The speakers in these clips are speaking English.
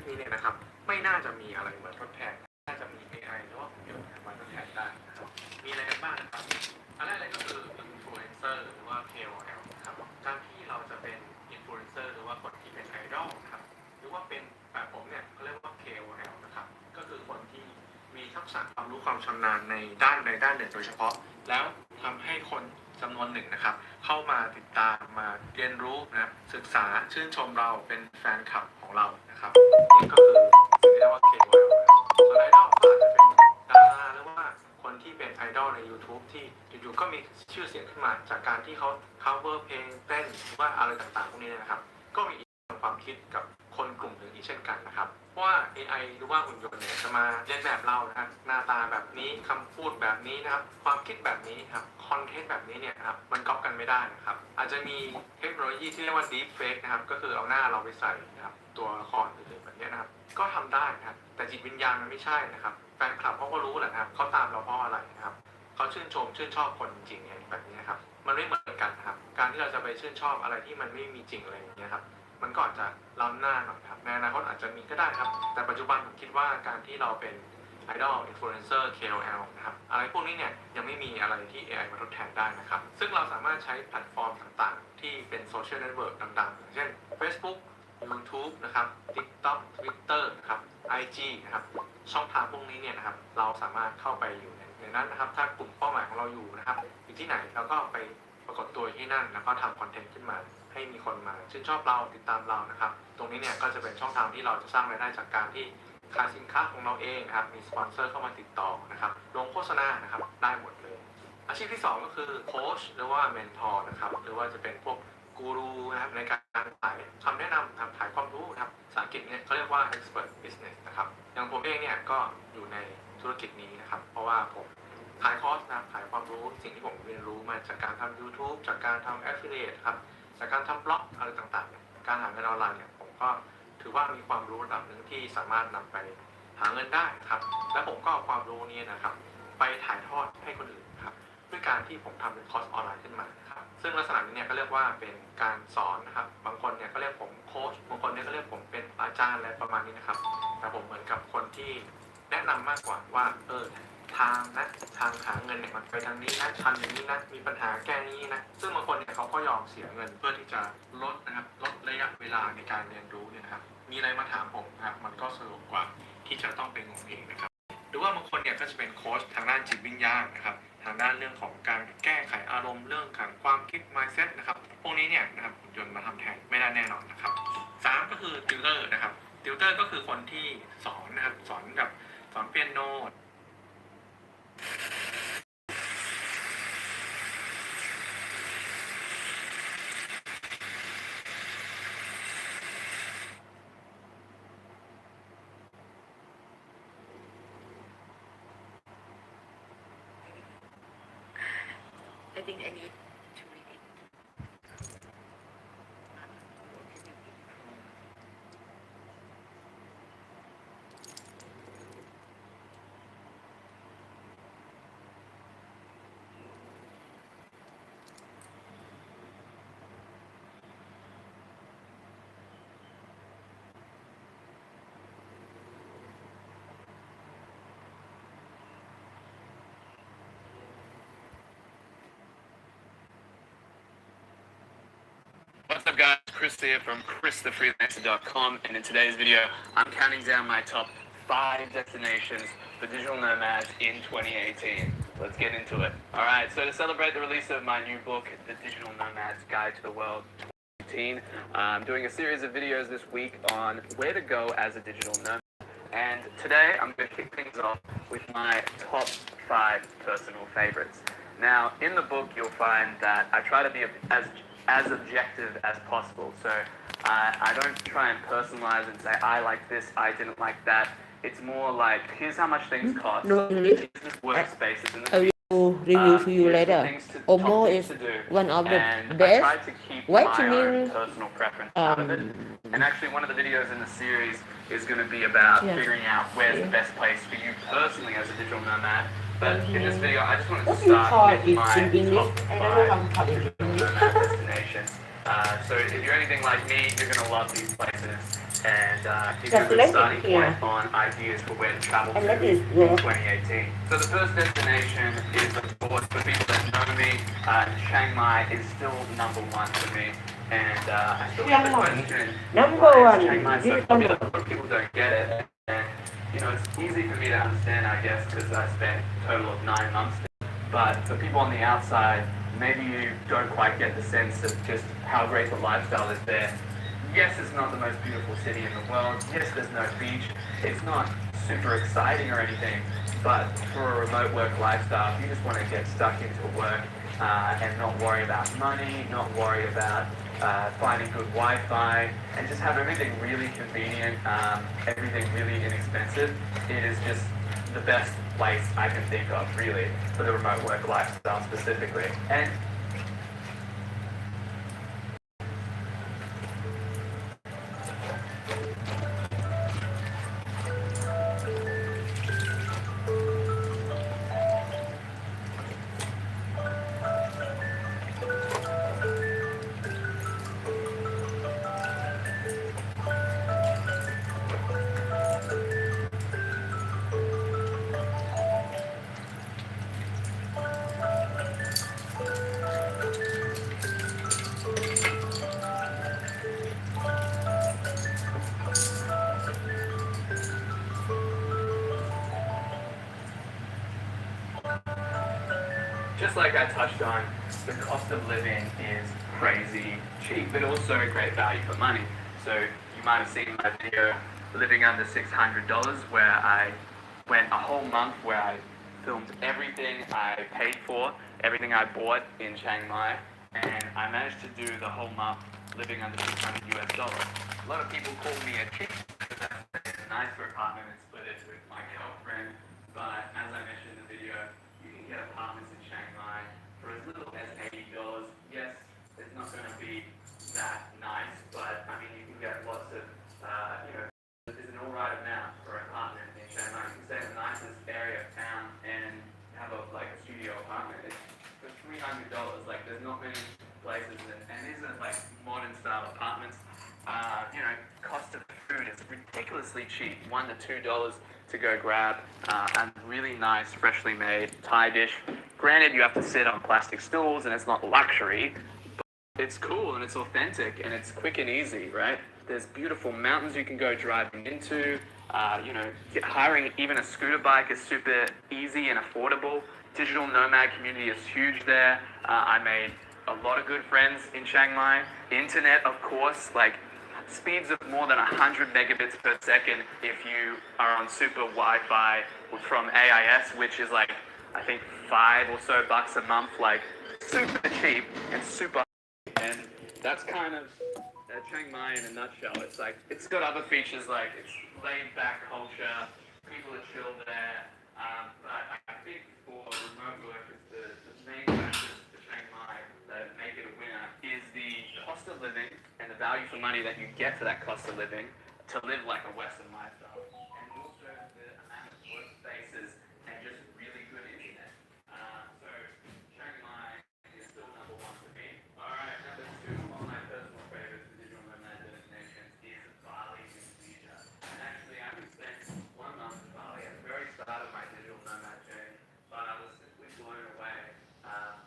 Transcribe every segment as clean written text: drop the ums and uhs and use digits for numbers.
นี้เนี่ยนะครับไม่น่าจะมีอะไรมาทดแทนน่าจะมี AI หรือว่าหุ่นยนต์มาทดแทนได้นะครับมีอะไรกันบ้างนะครับอันแรกเลยก็คือ influencer หรือว่า KOL นะครับการที่เราจะเป็น influencer หรือว่าคนที่เป็นไอดอลนะครับหรือว่าเป็นแบบผมเนี่ยเขาเรียกว่า KOL นะครับก็คือคนที่มีทักษะความรู้ความชำนาญในด้านหนึ่งโดยเฉพาะแล้วทำให้คนจำนวนหนึ่งนะครับเข้ามาติดตามมาเรียนรู้นะศึกษาชื่นชมเราเป็นแฟนคลับของเรานะครับนี่ก็คือสิ่งที่เรียกว่า KOL ส่วนไอดอลก็อาจจะเป็นดาราหรือว่าคนที่เป็นไอดอลใน YouTube ที่อยู่ๆก็มีชื่อเสียงขึ้นมาจากการที่เขา cover เพลงเต้นหรือว่าอะไรต่างๆพวกนี้นะครับก็มีความคิดกับคนกลุ่มหนึ่งอีกเช่นกันนะครับเพราะว่า AI หรือว่าหุ่นยนต์เนี่ยจะมาเลียนแบบเรานะครับหน้าตาแบบนี้คำพูดแบบนี้นะครับความคิดแบบนี้ครับคอนเทนต์แบบนี้เนี่ยครับมันก๊อปกันไม่ได้นะครับอาจจะมีเทคโนโลยีที่เรียกว่า deep fake นะครับก็คือเอาหน้าเราไปใส่นะครับตัวละครอื่นๆแบบนี้นะครับก็ทำได้นะครับแต่จิตวิญญาณมันไม่ใช่นะครับแฟนคลับเขาก็รู้แหละครับเขาตามเราเพราะอะไรนะครับเขาชื่นชอบคนจริงๆแบบนี้นะครับมันไม่เหมือนกันครับการที่เราจะไปชื่นชอบอะไรที่มันไม่มีจริงอะไรอย่างเงี้ยครับมันก็อาจจะล้ำหน้าหน่อยครับในอนาคตอาจจะมีก็ได้ครับแต่ปัจจุบันผมคิดว่าการที่เราเป็นไอดอลอินฟลูเอนเซอร์ KOL นะครับอะไรพวกนี้เนี่ยยังไม่มีอะไรที่ AI มาทดแทนได้นะครับซึ่งเราสามารถใช้แพลตฟอร์มต่างๆที่เป็นโซเชียลเน็ตเวิร์กดังๆอย่างเช่น Facebook YouTube นะครับ TikTok Twitter นะครับ IG นะครับช่องทางพวกนี้เนี่ยนะครับเราสามารถเข้าไปอยู่ในนั้นนะครับถ้ากลุ่มเป้าหมายของเราอยู่นะครับอยู่ที่ไหนเราก็ไปปรากฏตัวที่นั่นแล้วก็ทำคอนเทนต์ขึ้นมาให้มีคนมาชื่นชอบเราติดตามเรานะครับตรงนี้เนี่ยก็จะเป็นช่องทางที่เราจะสร้างรายได้จากการที่ขายสินค้าของเราเองครับมีสปอนเซอร์เข้ามาติดต่อนะครับลงโฆษณานะครับได้หมดเลยอาชีพที่2ก็คือโค้ชหรือว่าเมนทอร์นะครับหรือว่าจะเป็นพวกกูรูนะครับในการขายคำแนะนำครับขายความรู้นะครับภาษาอังกฤษเนี่ยเขาเรียกว่า expert business นะครับอย่างผมเองเนี่ยก็อยู่ในธุรกิจนี้นะครับเพราะว่าผมขายคอร์สนะขายความรู้สิ่งที่ผมเรียนรู้มาจากการทำ YouTube จากการทำ affiliate ครับจากการทำบล็อกอะไรต่างๆการหาเงินออนไลน์เนี่ยผมก็ถือว่ามีความรู้ระดับหนึ่งที่สามารถนำไปหาเงินได้ครับและผมก็เอาความรู้นี้นะครับไปถ่ายทอดให้คนอื่นครับด้วยการที่ผมทำเป็นคอร์สออนไลน์ขึ้นมาครับซึ่งลักษณะนี้เนี่ยก็เรียกว่าเป็นการสอนนะครับบางคนเนี่ยก็เรียกผมโค้ชบางคนเนี่ยก็เรียกผมเป็นอาจารย์อะไรประมาณนี้นะครับแต่ผมเหมือนกับคนที่แนะนำมากกว่าว่าทางหาเงินเนี่ยมันไปทางนี้นะทำอย่างนี้นะมีปัญหาแก้นี้นะซึ่งบางคนเนี่ยเขาก็ยอมเสียเงินเพื่อที่จะลดระยะเวลาในการเรียนรู้เนี่ยนะครับมีอะไรมาถามผมนะครับมันก็สะดวกกว่าที่จะต้องเป็นงงเองนะครับหรือว่าบางคนเนี่ยก็จะเป็นโค้ชทางด้านจิตวิญญาณนะครับทางด้านเรื่องของการแก้ไขอารมณ์เรื่องของความคิด mindset นะครับพวกนี้เนี่ยนะครับหุ่นยนต์มาทำแทนไม่ได้แน่นอนนะครับ3ก็คือติวเตอร์นะครับติวเตอร์ก็คือคนที่สอนนะครับสอนเปียโนI think I need to read it. What's up guys, Chris here from christhefreelancer.com, and in today's video I'm counting down my top 5 destinations for digital nomads in 2018. Let's get into it. Alright, so to celebrate the release of my new book, The Digital Nomad's Guide to the World 2018, I'm doing a series of videos this week on where to go as a digital nomad. And today I'm going to kick things off with my top 5 personal favorites. Now, in the book you'll find that I try to be as objective as possible. So I don't try and personalize and say I like this, I didn't like that. It's more like here's how much things cost. Here's this workspaces in the review for you later. Omo is one of the best I try to keep whitening my own personal preference out of it. And actually one of the videos in the series is going to be about figuring out where's the best place for you personally as a digital nomad. But in this video, I just wanted to start with my top 5 digital nomad destinations. So if you're anything like me, you're going to love these places. and gives Just you a let good it starting here. point on ideas for where to travel And to let it in go. 2018. So the first destination is, of course, for people that know me, Chiang Mai is still number one for me. And I still get the Chiang Mai, question, number why is one. Chiang Mai so This is popular? number A lot of people don't get it. And, you know, it's easy for me to understand, I guess, because I spent a total of 9 months there. But for people on the outside, maybe you don't quite get the sense of just how great the lifestyle is there. Yes, it's not the most beautiful city in the world. Yes, there's no beach. It's not super exciting or anything. But for a remote work lifestyle, if you just want to get stuck into work and not worry about money, not worry about finding good Wi-Fi, and just have everything really convenient, everything really inexpensive, it is just the best place I can think of, really, for the remote work lifestyle specifically. And just like I touched on, the cost of living is crazy cheap, but also great value for money. So you might have seen my video, living under $600, where I went a whole month where I filmed everything I paid for, everything I bought in Chiang Mai, and I managed to do the whole month living under 600 US dollars. A lot of people call me a cheap because I stayed in a nicer apartment and split it with my girlfriend, but as I mentioned in the video, you can get apartments in Chiang Mai for as little as $80. Yes, it's not going to be that nice, but I mean, you can get lots of, there's an alright amount for an apartment in Chiang Mai. You can stay in the nicest area of town and have a studio apartment. It's for $300. Like, there's not many places, and these are like modern style apartments. Cost of food is ridiculously cheap, $1 to $2 to go grab, and really nice, freshly made Thai dish. Granted, you have to sit on plastic stools, and it's not luxury, but it's cool and it's authentic and it's quick and easy, right? There's beautiful mountains you can go driving into. Hiring even a scooter bike is super easy and affordable. Digital nomad community is huge there. I made a lot of good friends in Chiang Mai. Internet, of course, like speeds of more than 100 megabits per second if you are on super Wi-Fi from AIS, which is like, I think $5 or so a month, like super cheap and super. And that's kind of Chiang Mai in a nutshell. It's like, it's got other features like it's laid back culture, people are chill there. But I think for remote workers, the main factors for Chiang Mai that make it a winner is the cost of living and the value for money that you get for that cost of living to live like a Western lifestyle. And also the amount of workspaces and just really good internet. So Chiang Mai is still number one for me. Alright, number two on my personal favorites for digital nomad destinations is Bali, Indonesia. And actually I spent 1 month in Bali at the very start of my digital nomad journey, but I was simply blown away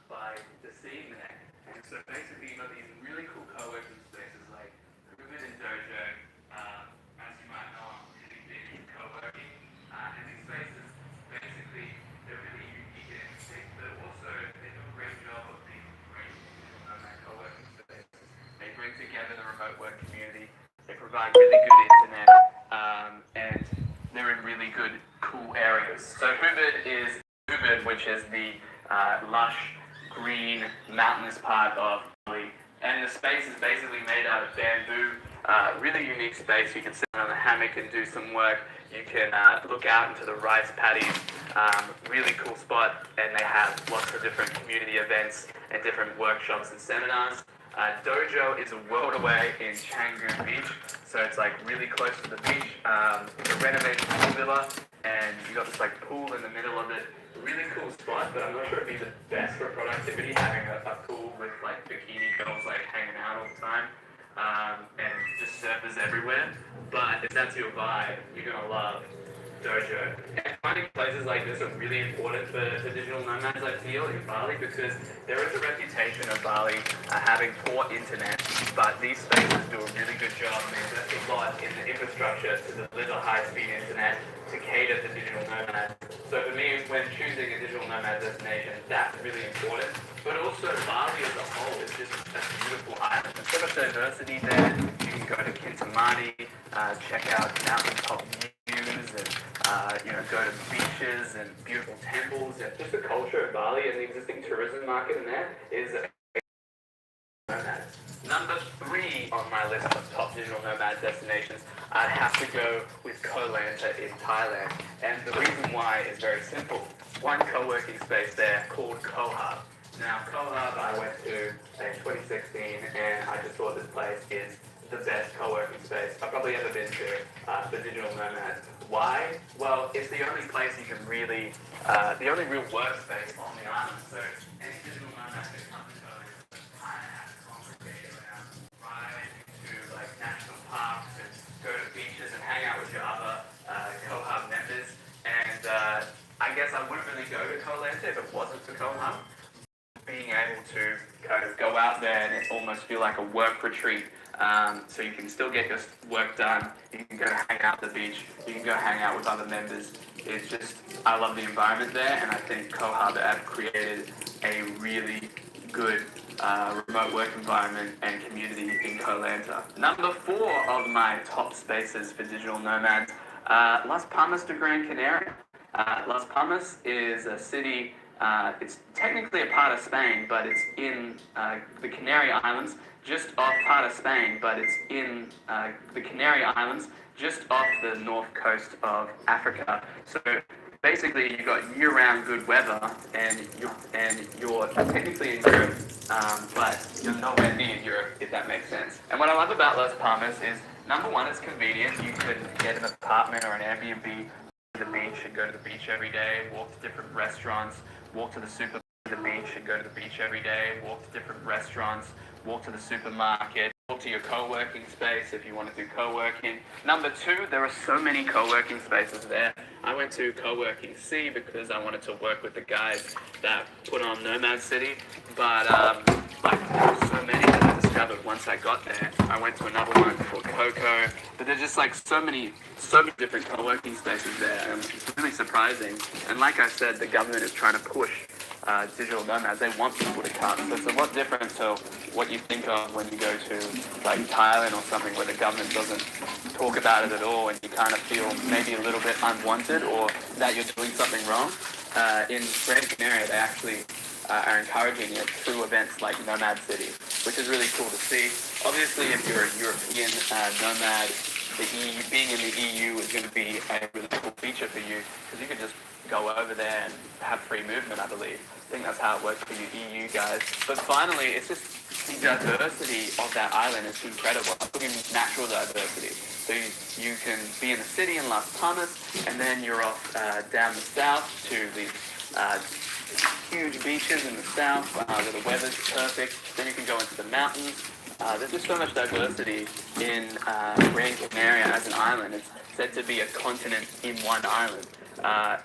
by the scene there. And so basically you've got these really cool co-working spaces like Nomad and Dojo. As you might know, I'm really big in co-working. And these spaces, basically, they're really unique and interesting, but also they do a great job of being great digital nomad co-working spaces. They bring together the remote work community. They provide really good internet, and they're in really good, cool areas. So Ubud, which is the lush, green, mountainous part of Bali. And the space is basically made out of bamboo. Really unique space. You can sit on a hammock and do some work. You can look out into the rice paddies. Really cool spot. And they have lots of different community events and different workshops and seminars. Dojo is a world away in Canggu Beach, so it's like really close to the beach. It's a renovated pool villa, and you got this like pool in the middle of it. Really cool spot, but I'm not sure it'd be the best for productivity having a pool with like bikini girls like hanging out all the time. and just surfers everywhere. But if that's your vibe, you're gonna love Dojo. And finding places like this are really important for digital nomads, I feel, in Bali, because there is a reputation of Bali having poor internet, but these spaces do a really good job and they invest a lot in the infrastructure to deliver high-speed internet to cater to digital nomads. So for me, when choosing a digital nomad destination, that's really important. But also Bali as a whole is just a beautiful island. There's so much diversity there. You can go to Kintamani, check out mountaintop views, and go to beaches and beautiful temples. And just the culture of Bali and the existing tourism market in there is nomad. Number 3 on my list of top digital nomad destinations, I'd have to go with Koh Lanta in Thailand. And the reason why is very simple. One co-working space there called Koh Hub. Now, Koh Hub I went to in 2016, and I just thought this place is the best co-working space I've probably ever been to for digital nomads. Why? Well, it's the only place you can really, the only real workspace on the island. So any digital nomad can come to Koh Lanta, congregate around, ride to like national parks and go to beaches and hang out with your other Koh Hub members. And I guess I wouldn't really go to Koh Lanta if it wasn't for Koh Hub. Being able to kind of go out there and it almost feel like a work retreat. So you can still get your work done. You can go hang out at the beach. You can go hang out with other members. It's just, I love the environment there, and I think Koh Hub have created a really good remote work environment and community in Koh Lanta. Number 4 of my top spaces for digital nomads, Las Palmas de Gran Canaria. Las Palmas is a city. It's technically a part of Spain, but it's in the Canary Islands, just off part of Spain, but it's in the Canary Islands, just off the north coast of Africa. So basically, you've got year-round good weather, and you're technically in Europe, but you're nowhere near Europe, if that makes sense. And what I love about Las Palmas is, number 1, it's convenient. You can get an apartment or an Airbnb to the beach and go to the beach every day, walk to different restaurants, walk to the supermarket, the beach and go to the beach every day, walk to different restaurants, walk to the supermarket, walk to your co-working space if you want to do co-working. Number 2, there are so many co-working spaces there. I went to Co-working C because I wanted to work with the guys that put on Nomad City, but there were so many that I discovered once I got there. I went to another one called Coco, but there's just like so many different co-working spaces there, and it's really surprising. And like I said, the government is trying to push digital nomads. They want people to come. So it's a lot different to what you think of when you go to like Thailand or something where the government doesn't talk about it at all and you kind of feel maybe a little bit unwanted or that you're doing something wrong. In Gran Canaria, they actually are encouraging it through events like Nomad City, which is really cool to see. Obviously, if you're a European nomad, the EU, being in the EU is going to be a really cool feature for you because you can just go over there and have free movement, I believe. I think that's how it works for you EU guys. But finally, it's just the diversity of that island is incredible. I'm talking natural diversity. So you can be in the city in Las Palmas, and then you're off down the south to these huge beaches in the south where the weather's perfect. Then you can go into the mountains. There's just so much diversity in Gran Canaria as an island. It's said to be a continent in one island.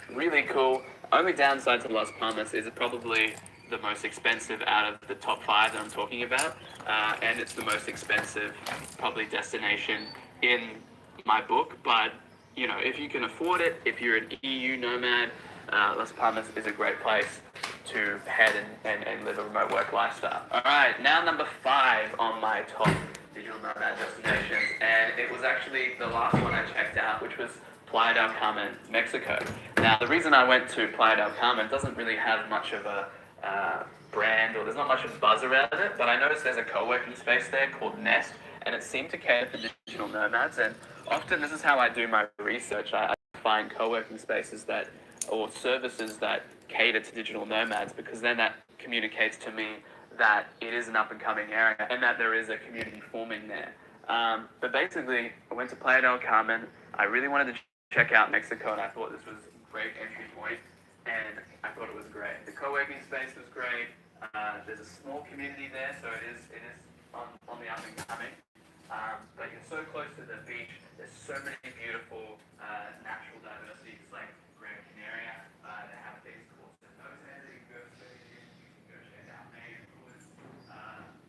Really cool. Only downside to Las Palmas is it's probably the most expensive out of the top 5 that I'm talking about, and it's the most expensive probably destination in my book. But you know, if you can afford it, if you're an EU nomad, Las Palmas is a great place to head and live a remote work lifestyle. Alright, now number 5 on my top digital nomad destinations, and it was actually the last one I checked out, which was Playa del Carmen, Mexico. Now, the reason I went to Playa del Carmen doesn't really have much of a brand, or there's not much of a buzz around it, but I noticed there's a co-working space there called Nest, and it seemed to cater for digital nomads, and often this is how I do my research. I find co-working spaces that, or services that cater to digital nomads, because then that communicates to me that it is an up-and-coming area and that there is a community forming there. But basically, I went to Playa del Carmen. I really wanted to check out Mexico, and I thought this was a great entry point, and I thought it was great. The co-working space was great. There's a small community there, so it is on the up and coming. but you're so close to the beach. There's so many beautiful natural diversities like Gran Canaria. They have things called cenotes that you can go swimming in. You can go check out native woods.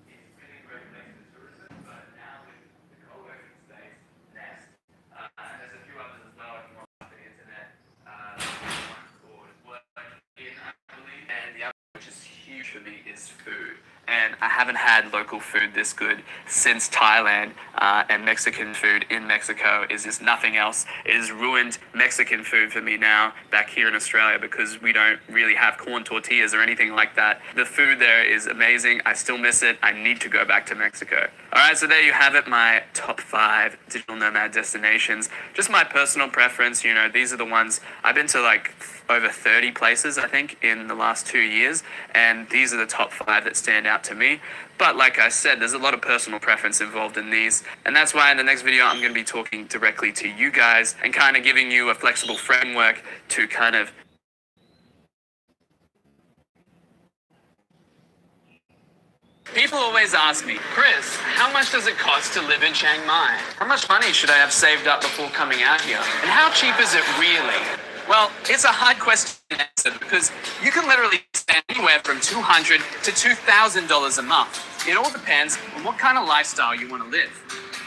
It's really a great place for tourism, but now with the co-working space, Nest, and there's a few others as well if you want off the internet. One called Work In, I believe. And the other, which is huge for me, is food. And I haven't had local food this good since Thailand, and Mexican food in Mexico is just nothing else. It has ruined Mexican food for me now back here in Australia because we don't really have corn tortillas or anything like that. The food there is amazing. I still miss it. I need to go back to Mexico. All right, so there you have it, my top 5 digital nomad destinations. Just my personal preference, you know, these are the ones I've been to, like over 30 places, I think, in the last 2 years, and these are the top 5 that stand out to me. But like I said, there's a lot of personal preference involved in these, and that's why in the next video I'm going to be talking directly to you guys and kind of giving you a flexible framework to kind of People always ask me, Chris, how much does it cost to live in Chiang Mai? How much money should I have saved up before coming out here? And how cheap is it really? Well, it's a hard question to answer because you can literally spend anywhere from $200 to $2,000 a month. It all depends on what kind of lifestyle you want to live.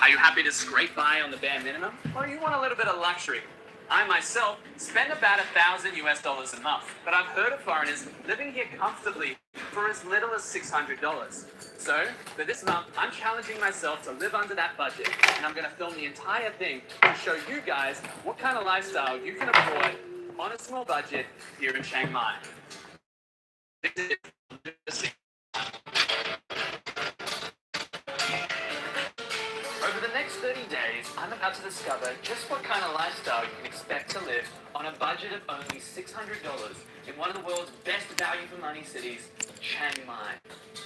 Are you happy to scrape by on the bare minimum, or you want a little bit of luxury? I myself spend about $1,000 a month, but I've heard of foreigners living here comfortably for as little as $600. So, for this month, I'm challenging myself to live under that budget, and I'm going to film the entire thing to show you guys what kind of lifestyle you can afford on a small budget here in Chiang Mai. Over the next 30 days, I'm about to discover just what kind of lifestyle you can expect to live on a budget of only $600 in one of the world's best value for money cities, Chiang Mai.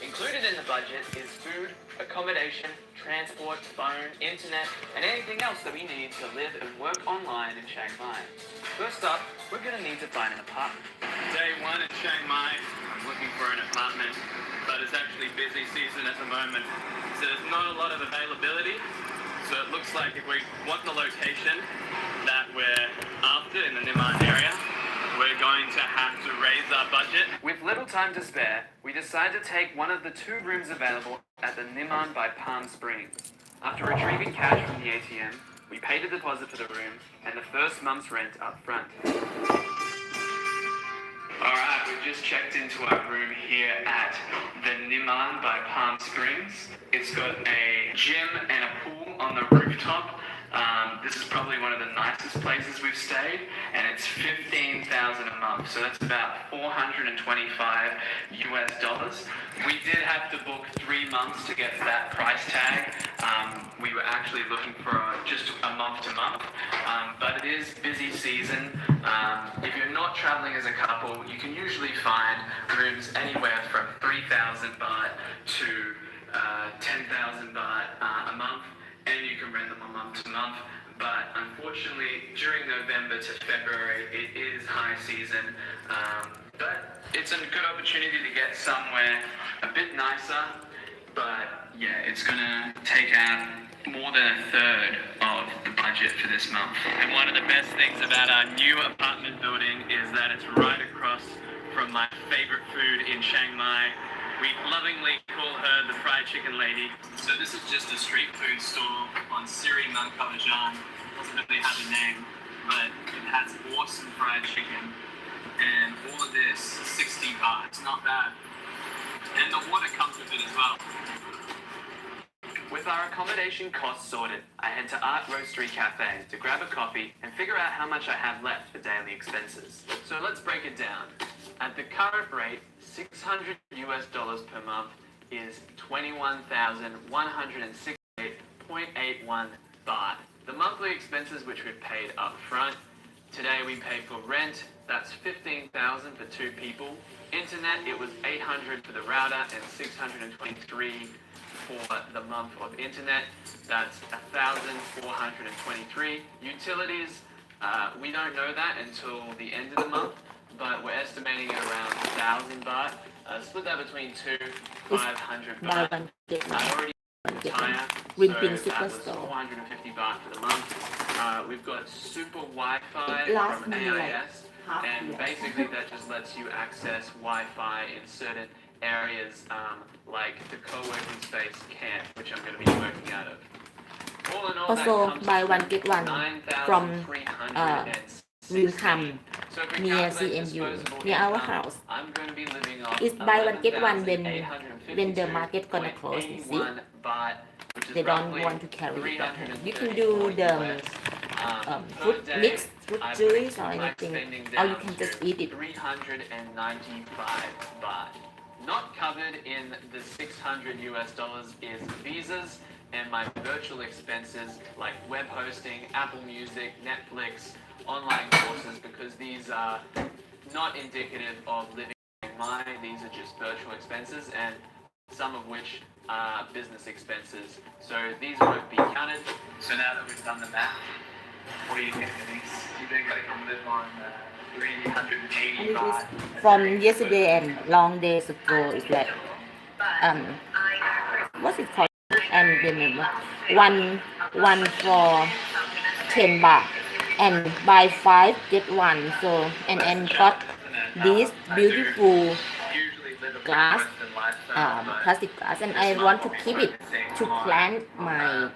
Included in the budget is food, accommodation, transport, phone, internet, and anything else that we need to live and work online in Chiang Mai. First up, we're going to need to find an apartment. Day 1 in Chiang Mai, I'm looking for an apartment, but it's actually busy season at the moment, so there's not a lot of availability. So it looks like if we want the location that we're after in the Nomad area, we're going to have to raise our budget. With little time to spare, we decided to take one of the 2 rooms available at the Nomad by Palm Springs. After retrieving cash from the ATM, we paid a deposit for the room and the first month's rent up front. Alright, we've just checked into our room here at the Nomad by Palm Springs. It's got a gym and a pool on the rooftop. This is probably one of the nicest places we've stayed, and it's $15,000 a month, so that's about $425 US. We did have to book 3 months to get that price tag. We were actually looking for just a month to month, but it is busy season. If you're not traveling as a couple, you can usually find rooms anywhere from 3,000 baht to 10,000 baht a month, and you can rent them a month to month. But unfortunately, during November to February, it is high season. But it's a good opportunity to get somewhere a bit nicer. But yeah, it's gonna take out more than a third of the budget for this month. And one of the best things about our new apartment building is that it's right across from my favorite food in Chiang Mai. We lovingly call her the fried chicken lady. So this is just a street food store on Siri Nankavajan. Doesn't really have a name, but it has awesome fried chicken. And all of this, 60 baht. It's not bad. And the water comes with it as well. With our accommodation costs sorted, I head to Art Roastery Cafe to grab a coffee and figure out how much I have left for daily expenses. So let's break it down. At the current rate, $600 per month is 21,168.81 baht. The monthly expenses which we've paid up front, today we pay for rent, that's 15,000 for 2 people. Internet, it was 800 for the router and 623 for the month of internet. That's 1,423. Utilities, we don't know that until the end of the month, but we're estimating it around 1,000 baht. Split that between 2, 500 baht. I already get one. Tire. Rimping So that was Superstore. 450 baht for the month. We've got super Wi-Fi It lasts from me like AIS, half and year. basically that just lets you access Wi-Fi in certain areas, like the co-working space camp, which I'm going to be working out of. All in all, Also, that comes buy to one get one from 9,316. Wilcome So if we near calculate CMU, disposable near our income, house. I'm going to be living off It's buy one get one when the 11,852.81 market gonna close. You see, baht, which is they don't roughly want to carry it at home. You can 330 do the US, fruit per day. mix, fruit I've juice been or keeping my anything, spending or you down can to just eat it. 395 baht. Not covered in the 600 US dollars is visas and my virtual expenses like web hosting, Apple Music, Netflix, online courses, because these are not indicative of living in my, these are just virtual expenses, and some of which are business expenses. So these won't be counted. So now that we've done the math, what do you think, Denise? You think I can live on 380 baht? From yesterday and long days ago, it's like what's it called? And remember, one for 10 baht, and buy 5 get 1. So and got this beautiful glass, plastic glass, and I want to keep it to plant my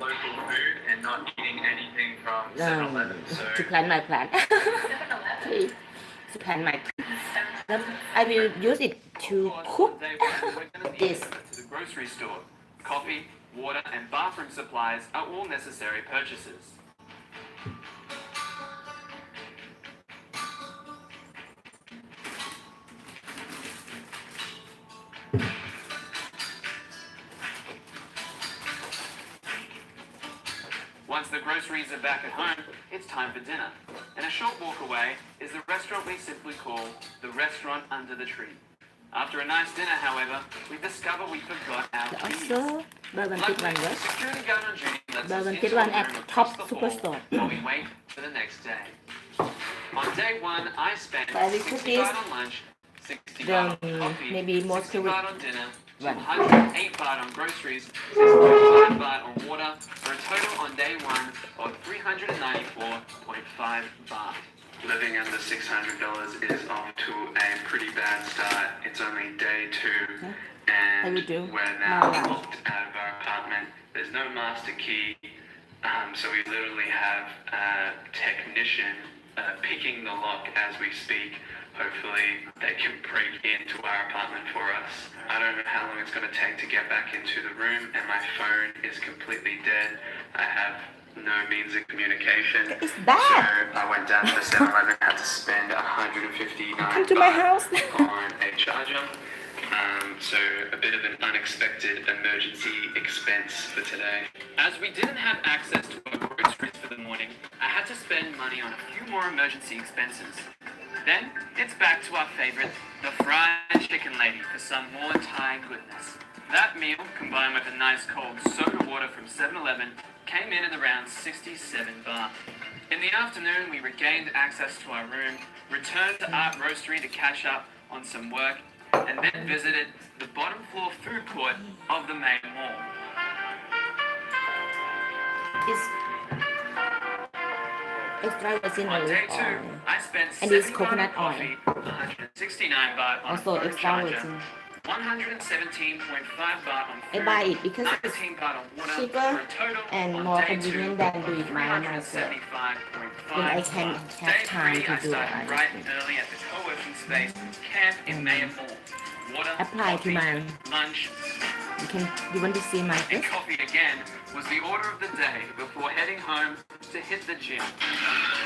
to plant my plant. Please, to plant my plant. I will use it to cook this. To the grocery store. Coffee, water, and bathroom supplies are all necessary purchases. Once the groceries are back at home, it's time for dinner. And a short walk away is the restaurant we simply call the Restaurant Under the Tree. After a nice dinner, however, we discover we forgot our keys. Also, buy one get Luckily, one, the right? security guard on duty lets Buy us one into get a one room at across Top the hall Superstore. while we wait for the next day. On day one, I spent So I will 60 put this, baht on lunch, 60 the baht on coffee, maybe more 60 to it. baht on dinner, One. 208 baht on groceries, 6.5 baht on water, for a total on day one of 394.5 baht. Living under $600 is off to a pretty bad start. It's only day 2, and we're now locked out of our apartment. There's no master key, so we literally have a technician picking the lock as we speak. Hopefully they can break into our apartment for us. I don't know how long it's going to take to get back into the room, and my phone is completely dead. I have no means of communication. It's bad. So I went down to the 7-Eleven, had to spend 159 Come to my house. on a charger. So a bit of an unexpected emergency expense for today. As we didn't have access to our groceries for the morning, I had to spend money on a few more emergency expenses. Then it's back to our favorite, the fried chicken lady, for some more Thai goodness. That meal, combined with a nice cold soda water from 7-Eleven, came in at around 67 baht. In the afternoon, we regained access to our room, returned to Art Roastery to catch up on some work, and then visited the bottom floor food court of the main mall. It's extra virgin On day olive 2, oil. I spent And 70 it's baht coconut on coffee, 169 baht on Also a phone extra charger, virgin. 117.5 baht on I food, buy it because it's 19 baht on water, cheaper for a total and on more day convenient 2 than do it of by myself. 375.5 Then I can baht. have Day time 3, to I do started it. bright and early at the co-working space camp in Mayan Mall. Water, Apply to coffee, mine. lunch, You want to see my and face? coffee again was the order of the day before heading home to hit the gym.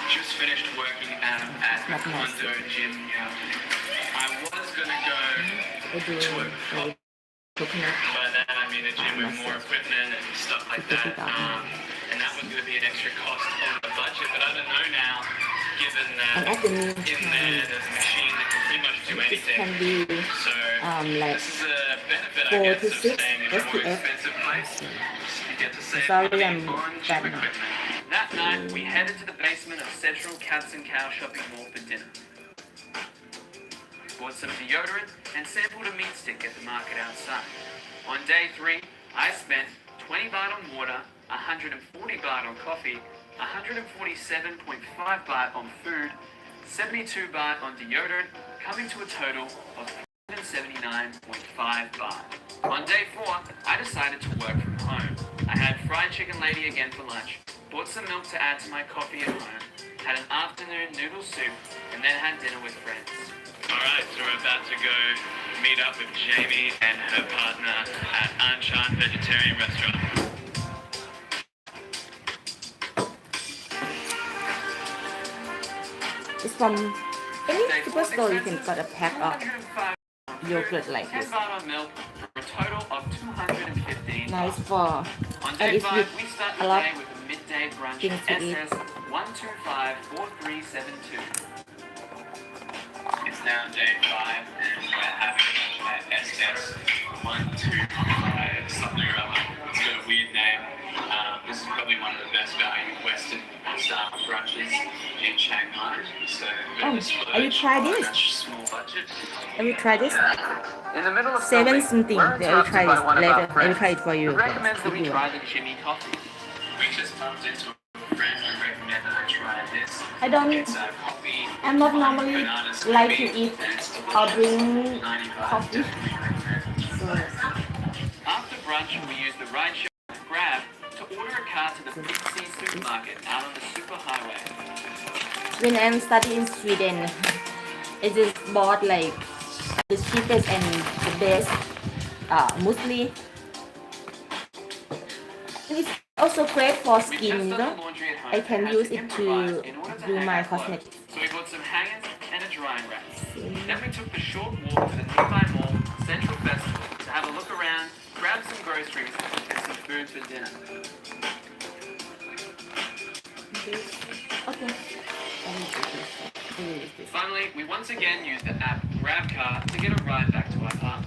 Just finished working out at Not a nice. condo gym in the afternoon. I was gonna go I do to a coconut. by that I mean a gym with more equipment and stuff like that. And that was gonna be an extra cost on the budget, but I don't know now, given And that at the in meantime, there there's a machine that can pretty much do this anything. can be So like this is a benefit, I 4 guess, to of 6 staying in a more SPF. expensive place. You get to save Sorry, money I'm on bad gym now. equipment. That night, we headed to the basement of Central Cats and Cow Shopping Mall for dinner. Bought some deodorant and sampled a meat stick at the market outside. On day 3, I spent 20 baht on water, 140 baht on coffee, 147.5 baht on food, 72 baht on deodorant, coming to a total of 179.5 baht. On day 4, I decided to work from home. I had fried chicken lady again for lunch, bought some milk to add to my coffee at home, had an afternoon noodle soup, and then had dinner with friends. Alright, so we're about to go meet up with Jamie and her partner at Anchan Vegetarian Restaurant. It's from any superstore you can get a pack of yogurt like 10 this. baht on milk for a total of 215 Nice baht. for, On and day if you 5, we start the a lot day with a midday brunch things to eat. SS 1254372. It's now day 5 and we're having SS 125 something or other. It's got a weird name. This is probably one of the best value Western style brunches in Shanghai. So have you tried this? Small budget. Have you tried this? In the middle of 7 filming, something. we're They will try interrupted by this one of our later. I will friends try it for you. who recommends that we Video. try the Jimmy coffee. We just bumped into a friend who recommended I try this. I don't. It's a coffee. I'm not normally banana like to smoothie, eat and it's or delicious. drink 95 coffee. So After brunch, we use the rideshare Grab to order a car to the Big C supermarket out on the superhighway. when I'm studying in Sweden, I just bought like the cheapest and the best muesli. It's also great for We skin, just you done know. the laundry at home I can and had use it to improvise in order to do hang my our clothes. cosmetics. So we bought some hangers and a drying rack. Then we took the short walk to the nearby mall, Central Festival, to have a look around, grab some groceries, and some food for dinner. Okay. Finally, we once again used the app GrabCar to get a ride back to our park.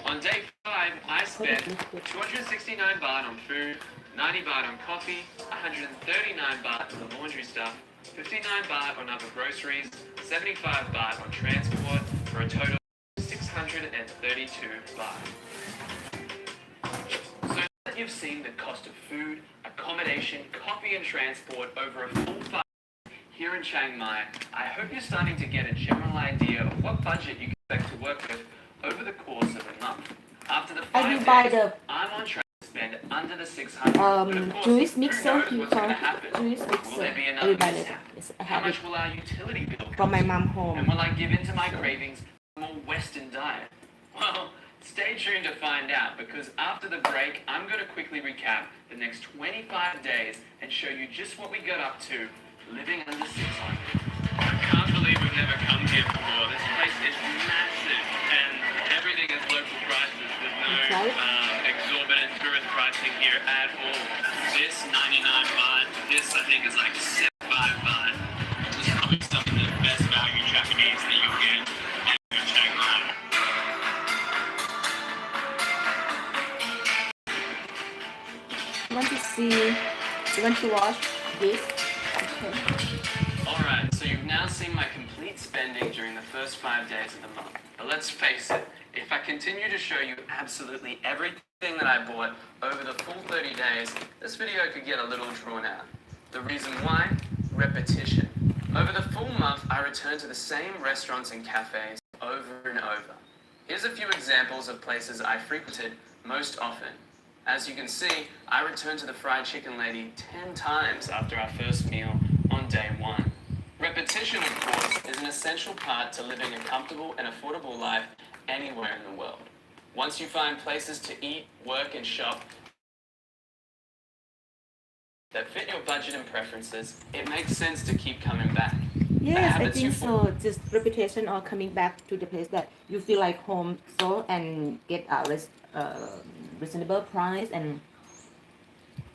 On day 5, I spent 269 baht on food, 90 baht on coffee, 139 baht on the laundry stuff, 59 baht on other groceries, 75 baht on transport, for a total of 632 baht. So now that you've seen the cost of food, accommodation, coffee and transport over a full 5 here in Chiang Mai, I hope you're starting to get a general idea of what budget you can expect to work with over the course of a month. After the 5 I will buy days, I'm on track to spend under the 600. But of course, juice who mixer. knows You what's going to call happen? juice Will mixer. there be I will another buy mishap? it. Yes, I How have it much will our utility bill from my cost? mom And home. will I give in to my cravings for a more Western diet? Well, stay tuned to find out, because after the break, I'm going to quickly recap the next 25 days and show you just what we got up to living under 600. I can't believe we've never come here before. This place is massive and everything is local prices. There's no exorbitant tourist pricing here at all. This 99 baht, this I think is like 75 baht. This is probably some of the best value Japanese that you'll get in Chiang Mai. You want to see? You want to watch this? Okay. Alright, so you've now seen my complete spending during the first 5 days of the month. But let's face it, if I continue to show you absolutely everything that I bought over the full 30 days, this video could get a little drawn out. The reason why? Repetition. Over the full month, I returned to the same restaurants and cafes over and over. Here's a few examples of places I frequented most often. As you can see, I returned to the fried chicken lady 10 times after our first meal on day 1. Repetition, of course, is an essential part to living a comfortable and affordable life anywhere in the world. Once you find places to eat, work, and shop that fit your budget and preferences, it makes sense to keep coming back. Yes, I think so. Just repetition or coming back to the place that you feel like home, so and get a reasonable price and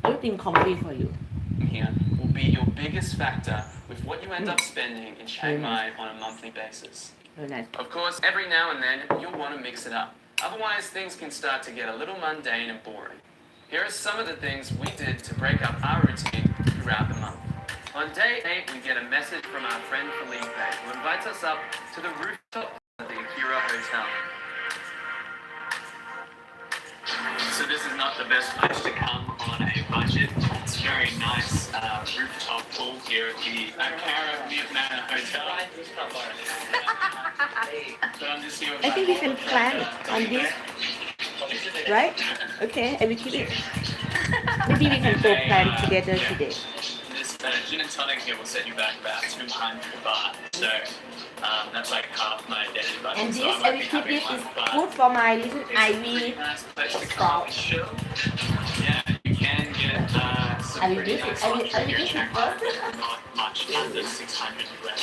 everything comfy for you. Here will be your biggest factor with what you end up spending in Chiang Mai on a monthly basis. Very nice. Of course, every now and then you'll want to mix it up. Otherwise, things can start to get a little mundane and boring. Here are some of the things we did to break up our routine throughout the month. On day 8, we get a message from our friend Felipe, who invites us up to the rooftop of the Akira Hotel. So this is not the best place to come on a budget. It's a very nice rooftop pool here at the Ankara Vietnam Hotel. So I'm just here with I my think we can mom, plan on this, right? Okay, I will keep it. Maybe we can go plan together today. This gin and tonic here will set you back about 200 baht. So that's like half my daily budget. And So this, I I might will be keep having this one, is but good for my little it's a Ivy. pretty nice place to come and chill. Yeah, you can get some I will pretty use it. nice I will luxury here in use it Chiang first. Mai. Not much under 600 US.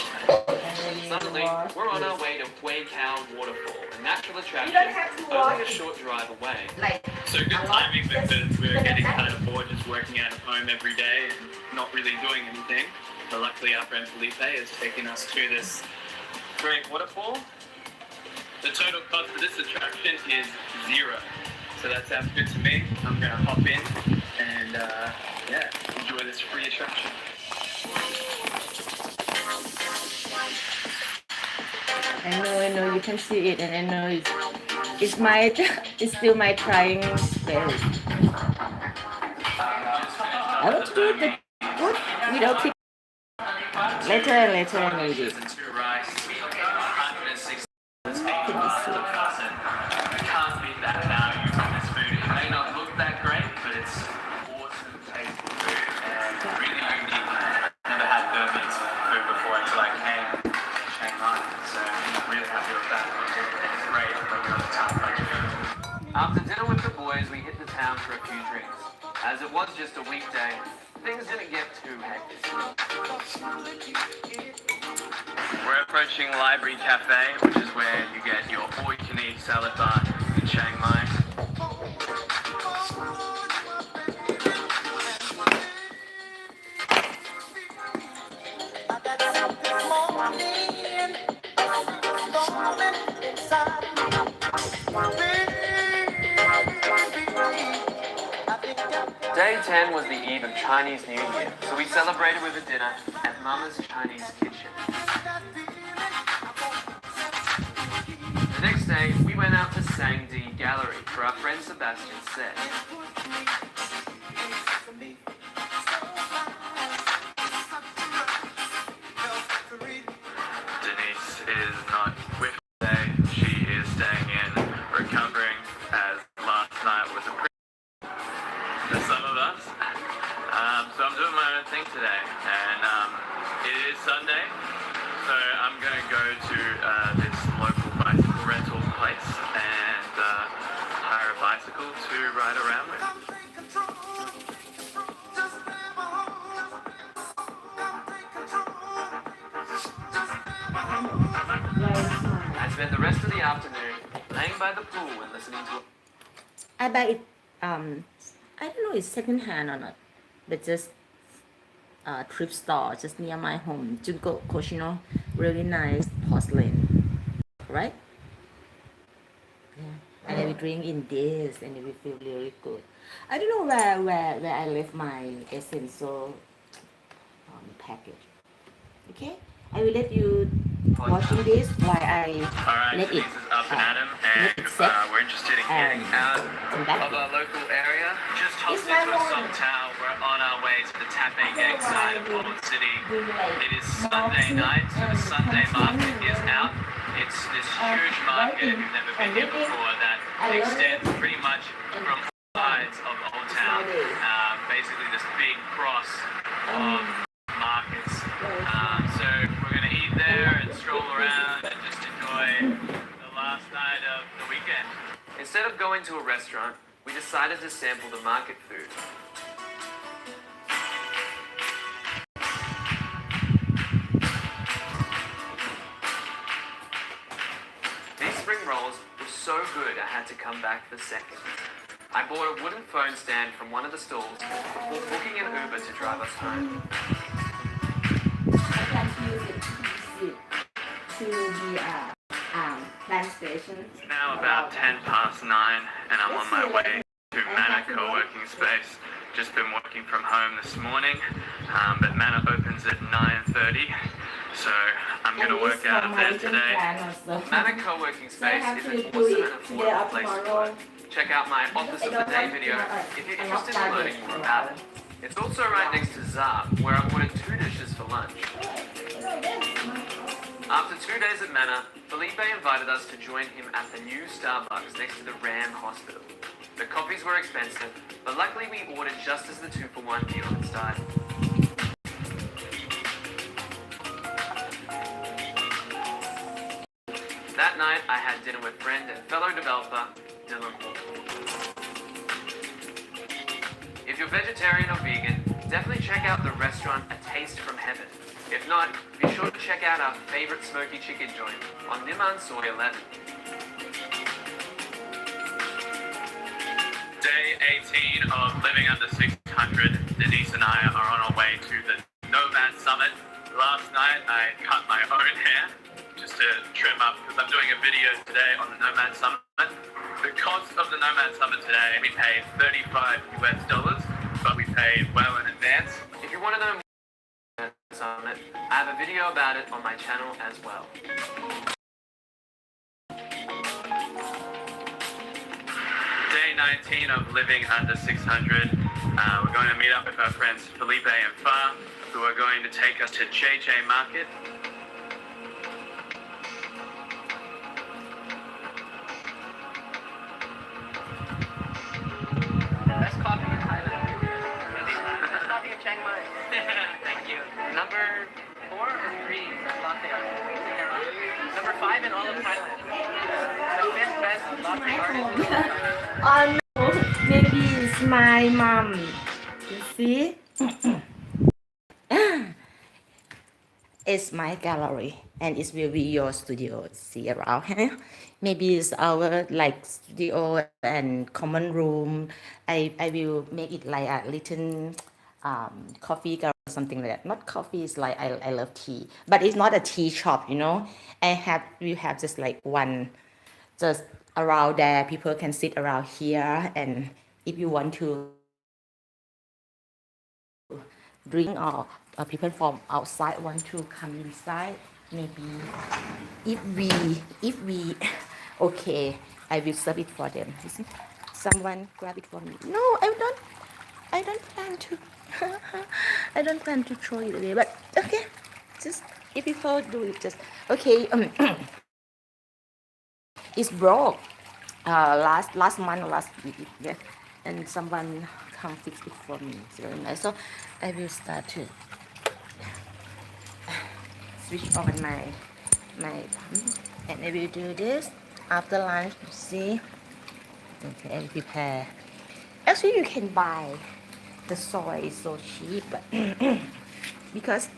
Suddenly, we're on our way to Huay Khao Waterfall, a natural attraction don't have to only walk. a short drive away. Like, So good timing because we were getting kind of bored just working out of home every day and not really doing anything. But luckily our friend Felipe is taking us to this great waterfall. The total cost of this attraction is 0. So that sounds good to me. I'm gonna hop in and yeah, enjoy this free attraction. I know, you can see it, and I know it's my, it's still my trying space. I want to do it good without tip. Later, maybe. Two rice, 160. Can you see? You can't beat that value from this food. It may not look that great, but it's awesome tasting food and really unique. Never had Burmese food before until I came to Chiang Mai, so I'm really happy with that. And it's great when you're on the town budget. After dinner with the boys, we hit the town for a few drinks. As it was just a weekday, things didn't get too hectic. We're approaching Library Cafe, which is where you get your all-you-can-eat salad bar in Chiang Mai. Day 10 was the eve of Chinese New Year, so we celebrated with a dinner at Mama's Chinese Kitchen. The next day, we went out to Sangdi Gallery for our friend Sebastian's set. Denise is not with us today. She is staying in, recovering, as last night was a for some of us. So I'm doing my own thing today, and it is Sunday, so I'm going to go to this local bicycle rental place and hire a bicycle to ride around with. I spent the rest of the afternoon laying by the pool and listening to I buy it. I don't know it's second hand or not, but just thrift store just near my home. Junko Koshino, really nice porcelain, right? Yeah. And I will drink in this, and it will feel really good. I don't know where I left my essential package. Okay, I will let you watching this while I Alright, let it Denise is up and at 'em, and let it set. we're interested in getting out come back. of our local area. Just hopped It's my into a home. Songtao. We're on our way to the Taipei Gang side of Old City. It is Sunday night, so the Sunday market is out. It's this huge market, if you've never been here before, that extends pretty much from all sides of Old Town. Basically this big cross of markets. So we're going to eat there and stroll around and just enjoy the last night of the weekend. Instead of going to a restaurant, we decided to sample the market food. These spring rolls were so good I had to come back for seconds. I bought a wooden phone stand from one of the stalls before booking an Uber to drive us home. I can use it to the bank station. It's now about 10 past 9 and I'm on my way to Mana co-working space. Just been working from home this morning, but Mana opens at 9:30, so I'm going to work out of there today. Mana co-working space is an awesome and affordable place to work. check out my Office of the Day video if you're interested in learning more about it. It's also right next to Zab, where I ordered 2 dishes for lunch. After 2 days at Manor, Felipe invited us to join him at the new Starbucks next to the Ram Hospital. The coffees were expensive, but luckily we ordered just as the 2-for-1 deal had started. That night, I had dinner with friend and fellow developer, Dylan Hall. If you're vegetarian or vegan, definitely check out the restaurant A Taste from Heaven. If not, be sure to check out our favorite smoky chicken joint on Niman Soy 11. Day 18 of Living Under 600, Denise and I are on our way to the Nomad Summit. Last night, I cut my own hair just to trim up because I'm doing a video today on the Nomad Summit. The cost of the Nomad Summit today, we paid $35 US, but we paid well in advance. If you want to know more about the Summit, I have a video about it on my channel as well. Day 19 of Living Under 600. We're going to meet up with our friends Felipe and Far, who are going to take us to JJ Market. Best coffee in Thailand. Best coffee in Chiang Mai. Thank you. Number 4 or 3 latte art. Number 5 in all of Thailand. The 5th best latte artist. Oh no, maybe it's my mom. You see? It's my gallery and it will be your studio. See around. Maybe it's our like studio and common room. I will make it like a little coffee or something like that. Not coffee, it's like I love tea, but it's not a tea shop, you know. We have just like one just around there. People can sit around here, and if you want to drink or people from outside want to come inside, maybe if we okay, I will serve it for them. You see, someone grab it for me. No, I don't plan to I don't plan to throw it away, but okay, just if people do it, just okay. It's broke last month, last week, yeah, and someone come fix it for me. It's very nice. So I will start to switch on my and I will do this after lunch. You see, okay, I prepare. Actually, you can buy the soy. Is so cheap, but because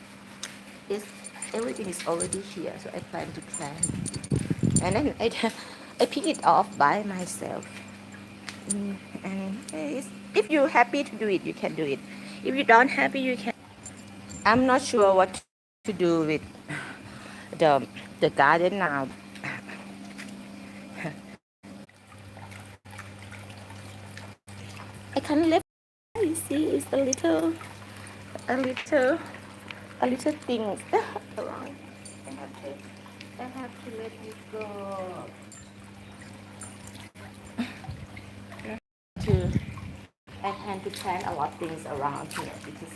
everything is already here, so I plan to plant, and then I pick it off by myself. And if you're happy to do it, you can do it. If you don't happy, you can. I'm not sure what to do with the garden now. I can't live. You see, it's a little thing. I have to let it go. I plan to plant a lot of things around here because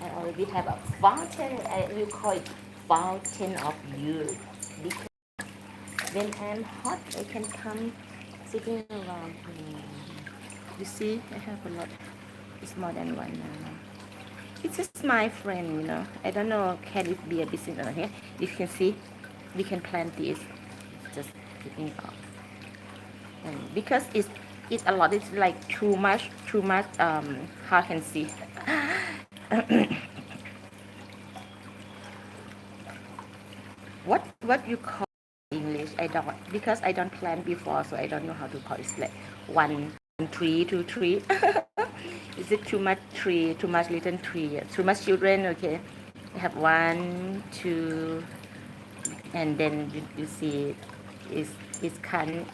I already have a fountain. I will call it fountain of youth because when I'm hot, I can come sitting around here. You see, I have a lot. It's more than one now. It's just my friend, you know. I don't know, can it be a business over here? You can see, we can plant this. Just picking up. And because it's a lot, it's like too much, how can see. What you call English? I don't, because I don't plant before, so I don't know how to call it. It's like 1 tree, 2 tree. Is it too much tree, too much little tree, too much children? Okay, I have 1, 2, and then you see it's can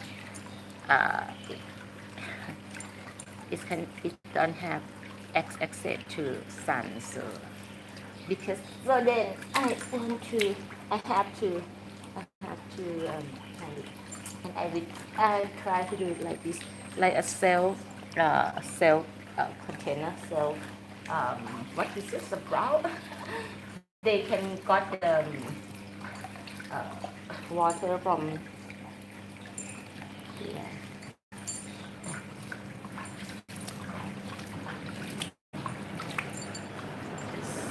it don't have access to sun, so because so then I have to and I try to do it like this. like a self container, self what is this, sprout. They can got the water from yeah.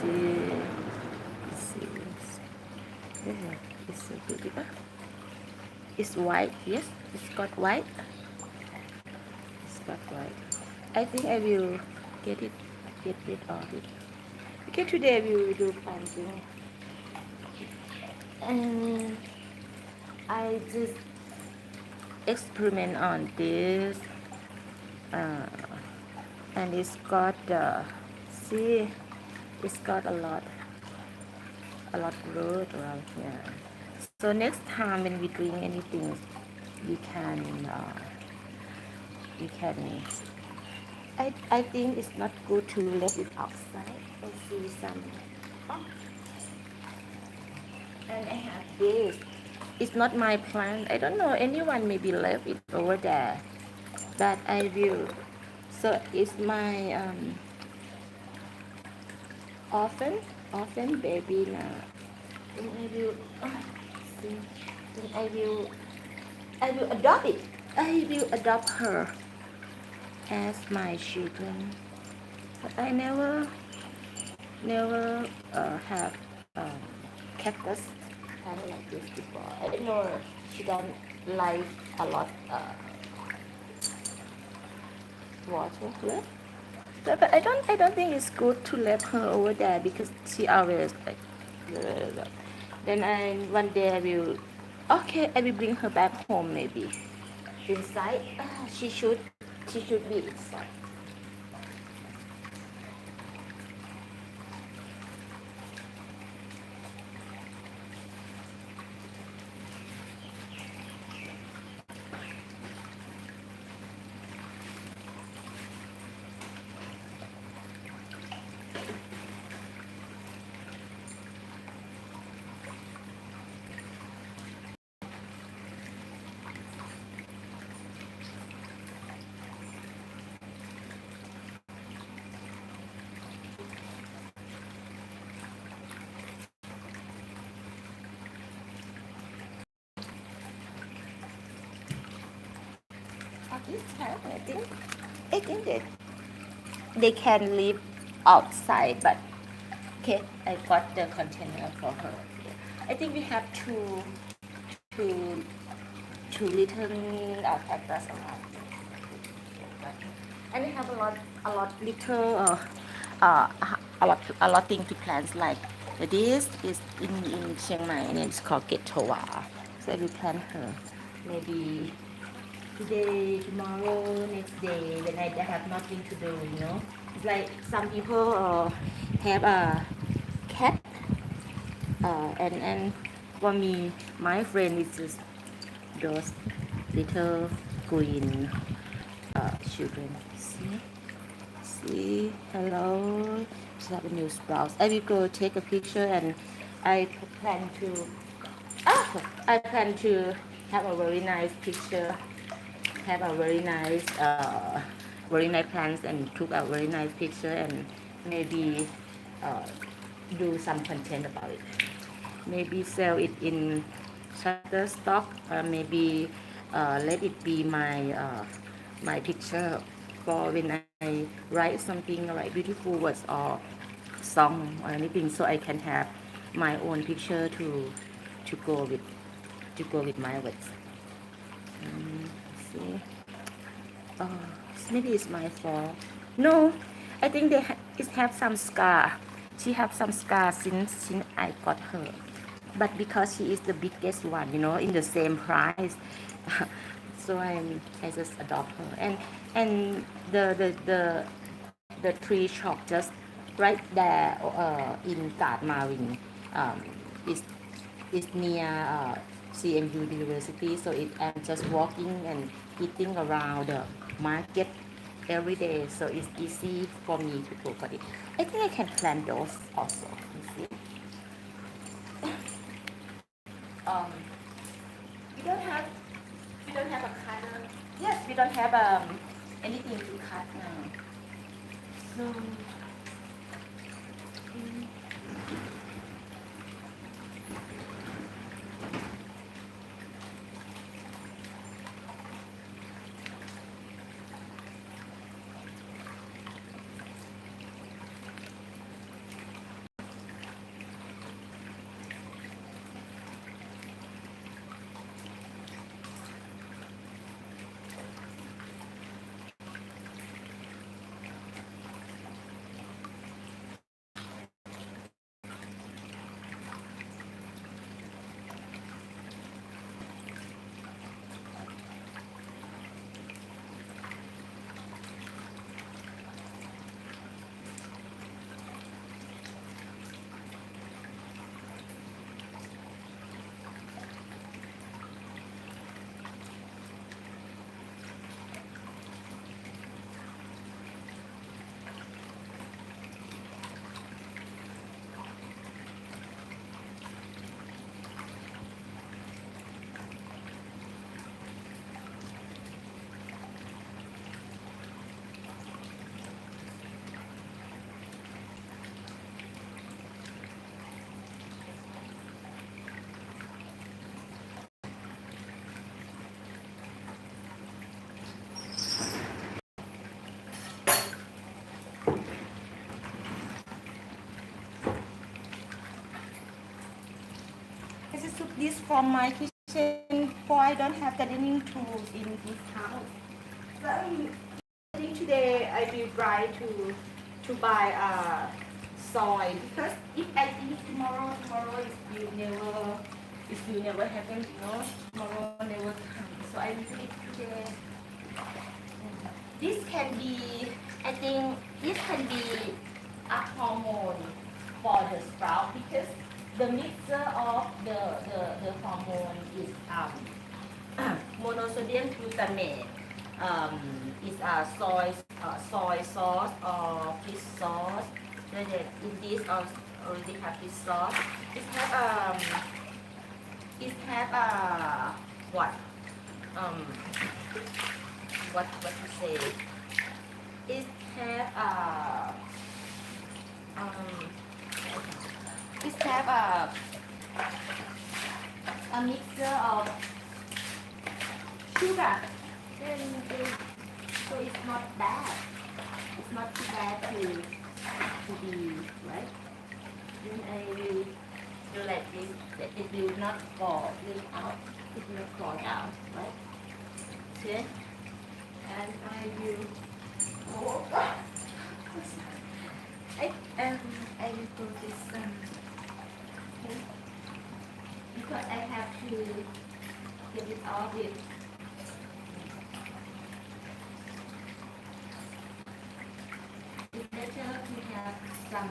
See, see, yeah, it's so beautiful. It's white, yes, it's got white. It's got white. I think I will get rid of it. Okay, today we will do planting. And I just experiment on this. Uh, and it's got, see, it's got a lot of road around here. So next time when we doing anything, we can, we can, I think it's not good to let it outside. I see some, oh, and I have this. It's not my plant. I don't know, anyone maybe left it over there, but I will. So it's my orphan baby now. And I will, see, then I will adopt it. I will adopt her as my children. But I never have cactus kind of like this before. I don't know. She don't like a lot water left. But I don't think it's good to leave her over there because she always like. Then one day I will. Okay, I will bring her back home maybe. Inside, she should be inside. This time, I think that they can live outside, but okay, I got the container for her. I think we have two, two little cactus around. And we have a lot little, uh, a lot thing to plant like this is in Chiang Mai and it's called Getowa. So we plant her maybe today, tomorrow, next day when I have nothing to do, you know. It's like some people have a cat, and for me, my friend is just those little green children. See, hello. Just have a new sprouts. I will go take a picture and I plan to. I plan to have a very nice picture, have a very nice plants and took a very nice picture and maybe uh, do some content about it. Maybe sell it in Shutterstock, or maybe let it be my picture for when I write something like beautiful words or song or anything, so I can have my own picture to go with my words. See, oh, maybe it's my fault. No, I think it have some scar. She have some scar since I got her, but because she is the biggest one, you know, in the same price, so I just adopt her. And the tree shop just right there in Gard Marine is near CMU University, so I'm just walking and eating around the market every day, so it's easy for me to go for it. I think I can plant those also. You see, um, we don't have a color. Yes, we don't have anything to cut now. So this from my kitchen, for I don't have gardening tools in this house. So I think today I will try to buy soil, because if I think tomorrow it will never happen, you know. Tomorrow never comes. So I will do it today. This can be, I think this can be a hormone for the sprout, because the mixture of the hormone is monosodium glutamate, is a soy sauce or fish sauce. Then in this already have fish sauce. It have what to say? It have it have a mixture of sugar. So it's not bad. It's not too bad to be, right? Then I will do like this, that it will not fall out. It will not fall down, right? Okay. And I will I will put this okay, because I have to get it off it. It's better to have some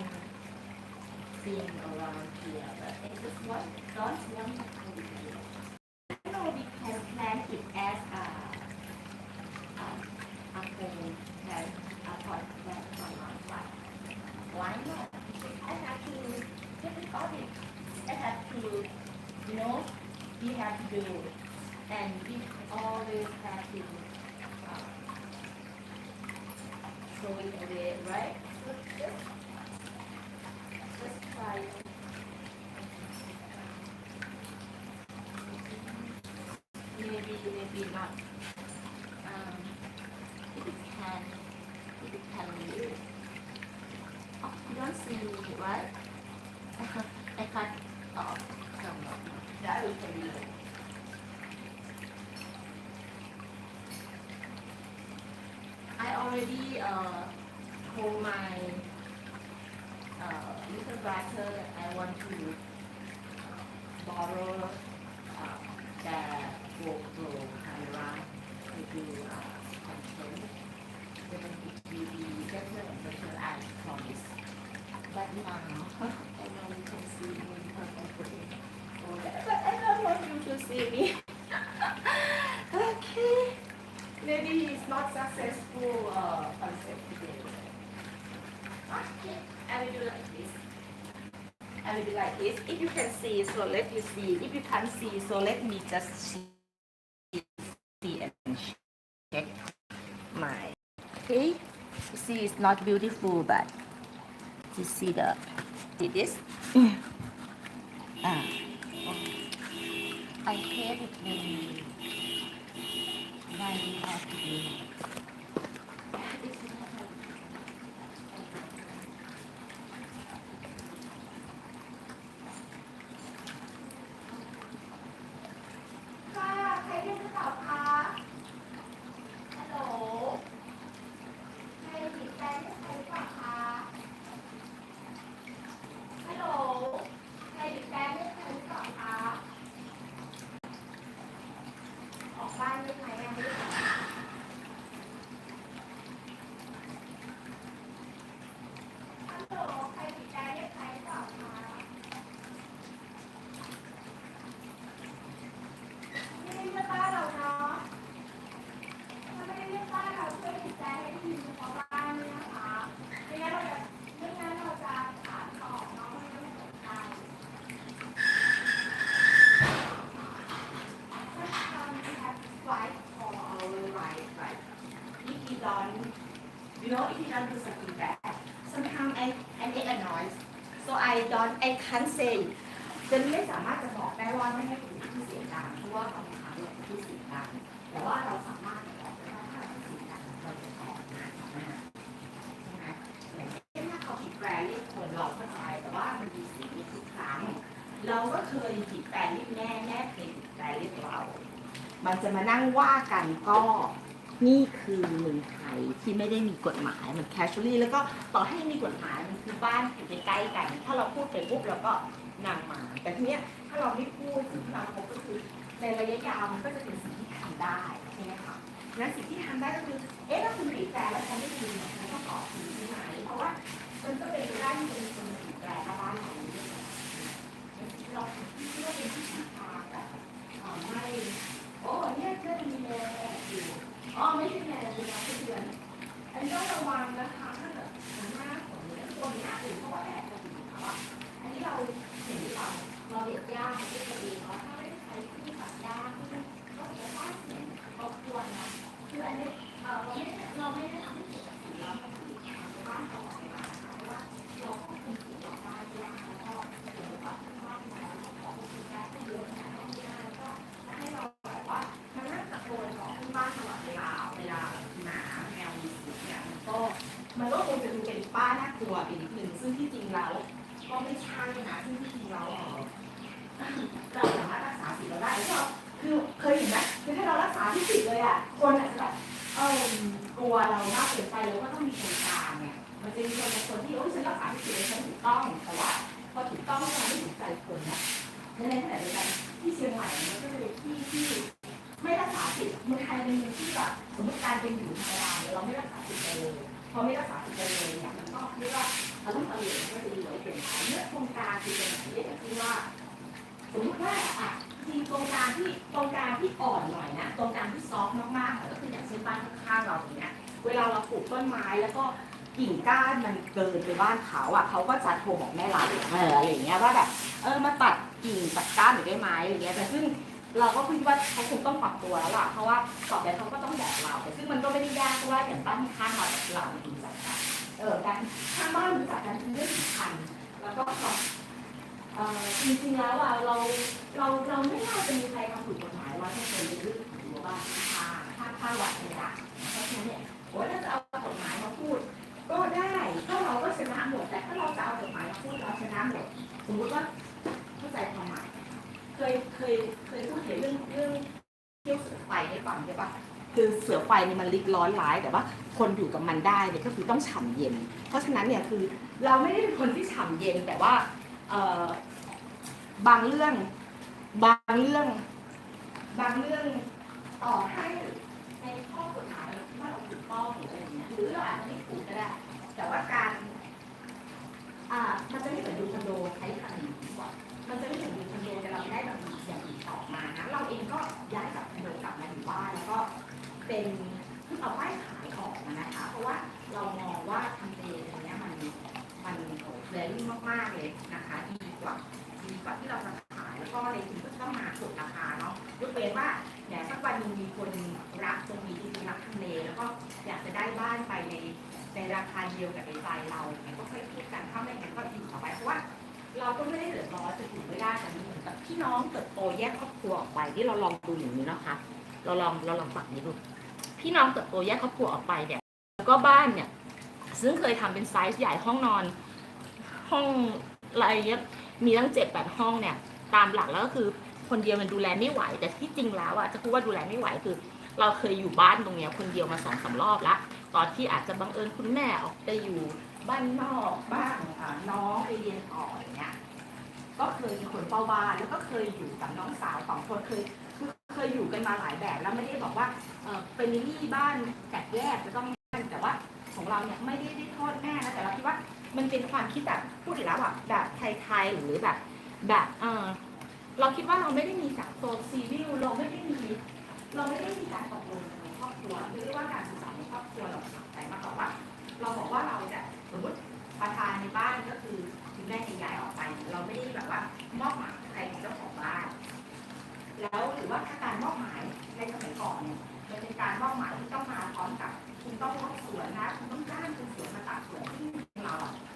thing around here, but I just don't want to put it here. You know, we can plant it as a home plant, a pot plant on our side. Why not? I have to get it off it. I have to, you know, we have to do it. And we always have to throw it away, right? So just try it. Maybe not. If it can use. Oh, you don't see me, right? I cut off some of that we can use. I already told my little brother that I want to borrow the GoPro camera to do content. Then it will be better and better, I promise. But now, I know you can see me because I put it all that. But I don't want you to see me. Okay. Maybe it's not successful concept today. Okay, I will do like this. I will do like this. If you can see, so let you see. If you can't see, so let me just see and check. okay. You see, it's not beautiful, but you see this. Ah, I hate it when we have to do it. You know, if you don't do something bad, sometimes I make a noise. So I can't say จะไม่สามารถจะบอกได้ว่าไม่ให้คนอื่นที่เสียงดังเพราะว่าบางครั้งเราที่เสียงดังแต่ว่าเราสามารถจะบอกได้ว่าถ้าเราเสียงดังเราจะตอบใช่ไหมอย่างเช่นถ้าเขาผิดแปลเรียกคนเราเข้าใจแต่ว่ามันมีเสียงทุกครั้งเราก็เคยผิดแปลเรียกแม่เคยผิดแปลเรียกเรามันจะมานั่งว่ากันก็นี่คือเมืองไทยที่ไม่ได้มีกฎหมายมัน casually แล้วก็ต่อให้มีกฎหมายมันคือบ้านอยู่ใกล้ๆกันถ้าเราพูดไปปุ๊บเราก็นำมาแต่ทีเนี้ยถ้าเราไม่พูดสิ่งที่เราพบก็คือในระยะยาวมันก็จะเป็นสิ่งที่ทำได้ใช่ไหมคะนั้นสิ่งที่ทำได้ก็คือถ้าคุณบีบแต่แล้วฉันไม่คืนฉันต้องตอบคืนใช่ไหมเพราะว่ามันก็เป็นไปได้ที่เป็นคนบีบแต่บ้านของเราที่ว่าเป็นที่ทำแต่ไม่โอ้เนี่ยก็มีแม่อยู่อ๋อไม่ใช่แม่เป็นน้องเพื่อนอันนี้ต้องระวังนะคะถ้าเกิดมันมากกว่านี้ตัวนี้อื่นเพราะว่าแดดจะดีค่ะอันนี้เราเห็นเราเด็ดยากที่จะดีเพราะถ้าไม่ได้ใช้ที่ตัดยากที่ก็จะต้องเสียรบกวนนะคืออันนี้เราไม่ได้ทำให้เกิดสีแล้วมันคือบ้านต่อไปมาเพราะว่าเราก็คุมสีออกมาได้แล้วก็เดี๋ยวแบบบ้านเราของคุณแม่ก็เยอะนะแล้วก็ให้เราแบบว่ามันน่าจะโดนของที่บ้านตลอดเวลาหนาแมวมีสีเนี่ยมันก็คงจะดูเป็นป้าน่ากลัวอีกนิดนึงซึ่งที่จริงแล้วก็ไม่ใช่นะที่จริงเราสามารถรักษาสิทธิ์เราได้ก็คือเคยเห็นไหมคือถ้าเรารักษาที่สิทธิ์เลยอ่ะคนอาจจะแบบกลัวเรามากเกินไปแล้วก็ต้องมีคนกลางเนี่ยมันจะมีคนบางคนที่ฉันรักษาที่สิทธิ์เลยฉันถูกต้องแต่ว่าพอถูกต้องแล้วมันไม่ถูกใจคนนะในขณะเดียวกันที่เชียงใหม่มันก็เลยที่ไม่รักษาสิทธิ์เมืองไทยเป็นเมืองที่แบบสมมติการเป็นอยู่ธรรมดาเราไม่รักษาสิทธิ์เลยพอไม่รักษาสิทธิ์เลยเนี่ยมันก็เรียกว่าเราต้องเอาเหรียญก็จะดีเลยเป็นเนื้อโครงการคือเป็นอย่างที่ว่าสมมติว่าจริงโครงการที่อ่อนหน่อยนะโครงการที่ซอฟต์มากๆก็คืออย่างเช่นบ้านข้างๆเราอย่างเงี้ยเวลาเราปลูกต้นไม้แล้วก็กิ่งก้านมันเกินไปบ้านเขาเขาก็จะโทรบอกแม่เราอะไรอย่างเงี้ยว่าแบบมาตัดกิ่งตัดก้านหรือได้ไม้อะไรเงี้ยแต่ซึ่งเราก็คิดว่าเขาคงต้องปรับตัวแล้วล่ะเพราะว่าต่อไปเขาก็ต้องบอกเราแต่ซึ่งมันก็ไม่ได้ยากเพราะว่าอย่างบ้านข้างเราดูจากกันการข้างบ้านรู้จักกันคือเรื่องสำคัญแล้วก็จริงๆแล้วเราไม่น่าจะมีใครทำผิดกฎหมายว่าถ้าเป็นเรื่องของรั้วบ้านถ้าวัดไม่ได้เพราะฉะนั้นเนี่ยถ้าจะเอากฎหมายมาพูดก็ได้ถ้าเราก็ชนะหมดแต่ถ้าเราจะเอากฎหมายมาพูดเราชนะหมดสมมติว่าเข้าใจความหมายเคยพูดถึงเรื่องเที่ยวเสือไฟให้ฟังใช่ปะคือเสือไฟเนี่ยมันลิกร้อนร้ายแต่ว่าคนอยู่กับมันได้เนี่ยก็คือต้องฉ่ำเย็นเพราะฉะนั้นเนี่ยคือเราไม่ได้เป็นคนที่ฉ่ำเย็นแต่ว่าบางเรื่องต่อให้ในข้อกฎหมายว่าเราถูกต้องหรืออะไรอย่างเงี้ยหรือเราอาจจะไม่ถูกก็ได้แต่ว่าการมันจะไม่เหมือนดูคอนโดใช้คำนี้ดีกว่ามันจะไม่เหมือนดูคอนโดแต่เราได้แบบอย่างอื่นต่อมานะเราเองก็ย้ายจากคอนโดกลับมาอยู่บ้านแล้วก็เป็นคือเอาป้ายขายของนะคะเพราะว่าเรามองว่าทำเลตรงนี้มันแวลูมากๆเลยนะคะดีกว่าที่เราจะขายแล้วก็ในทุนก็ต้องมาถูกราคาเนาะ ยกเว้นว่าเนี่ยสักวันหนึงมีคนรักตรงนี้จริงๆรักทำเลแล้วก็อยากจะได้บ้านไปในราคาเดียวกับในใจเราเนี่ยก็ค่อยพูดกันถ้าไม่งั้นก็อยู่ต่อไปเพราะว่าเราก็ไม่ได้เดือดร้อนจะอยู่ไม่ได้แต่มันเหมือนกับพี่น้องเติบโตแยกครอบครัวออกไปที่เราลองดูอย่างนี้นะคะเราลองฝั่งนี้ดูพี่น้องเติบโตแยกครอบครัวออกไปเนี่ยแล้วก็บ้านเนี่ยซึ่งเคยทำเป็นไซส์ใหญ่ห้องนอนห้องอะไรเงี้ยมีตั้ง7-8 ห้องเนี่ยตามหลักแล้วก็คือคนเดียวมันดูแลไม่ไหวแต่ที่จริงแล้วอ่ะจะพูดว่าดูแลไม่ไหวคือเราเคยอยู่บ้านตรงเนี้ยคนเดียวมา2-3 รอบละตอนที่อาจจะบังเอิญคุณแม่ออกไปอยู่บ้านนอกบ้างน้องไปเรียนต่ออย่างเงี้ยก็เคยมีคนเฝ้าบ้านแล้วก็เคยอยู่กับน้องสาว2 คนเคยอยู่กันมาหลายแบบแล้วไม่ได้บอกว่าเป็นนี่บ้านแตกแยกจะต้องแต่ว่าของเราเนี่ยไม่ได้โทษแม่นะแต่เราคิดว่ามันเป็นความคิดแบบพูดถึงแล้วอะแบบไทยๆหรือแบบเราคิดว่าเราไม่ได้มีจากโซนซีวิลเราไม่ได้มีการตกลงในครอบครัวไม่ได้ว่าการสื่อสารในครอบครัวเราแต่มาบอกว่าเราบอกว่าเราจะสมมติประธานในบ้านก็คือคุณแม่จะย้ายออกไปเราไม่ได้แบบว่ามอบหมายใครเป็นเจ้าของบ้านแล้วหรือว่าถ้าการมอบหมายในสมัยก่อนเนี่ยมันเป็นการมอบหมายที่ต้องมาพร้อมกับคุณต้องรอบสวนนะคุณต้องจ้างคุณสวนมาตัดสวนที่เรา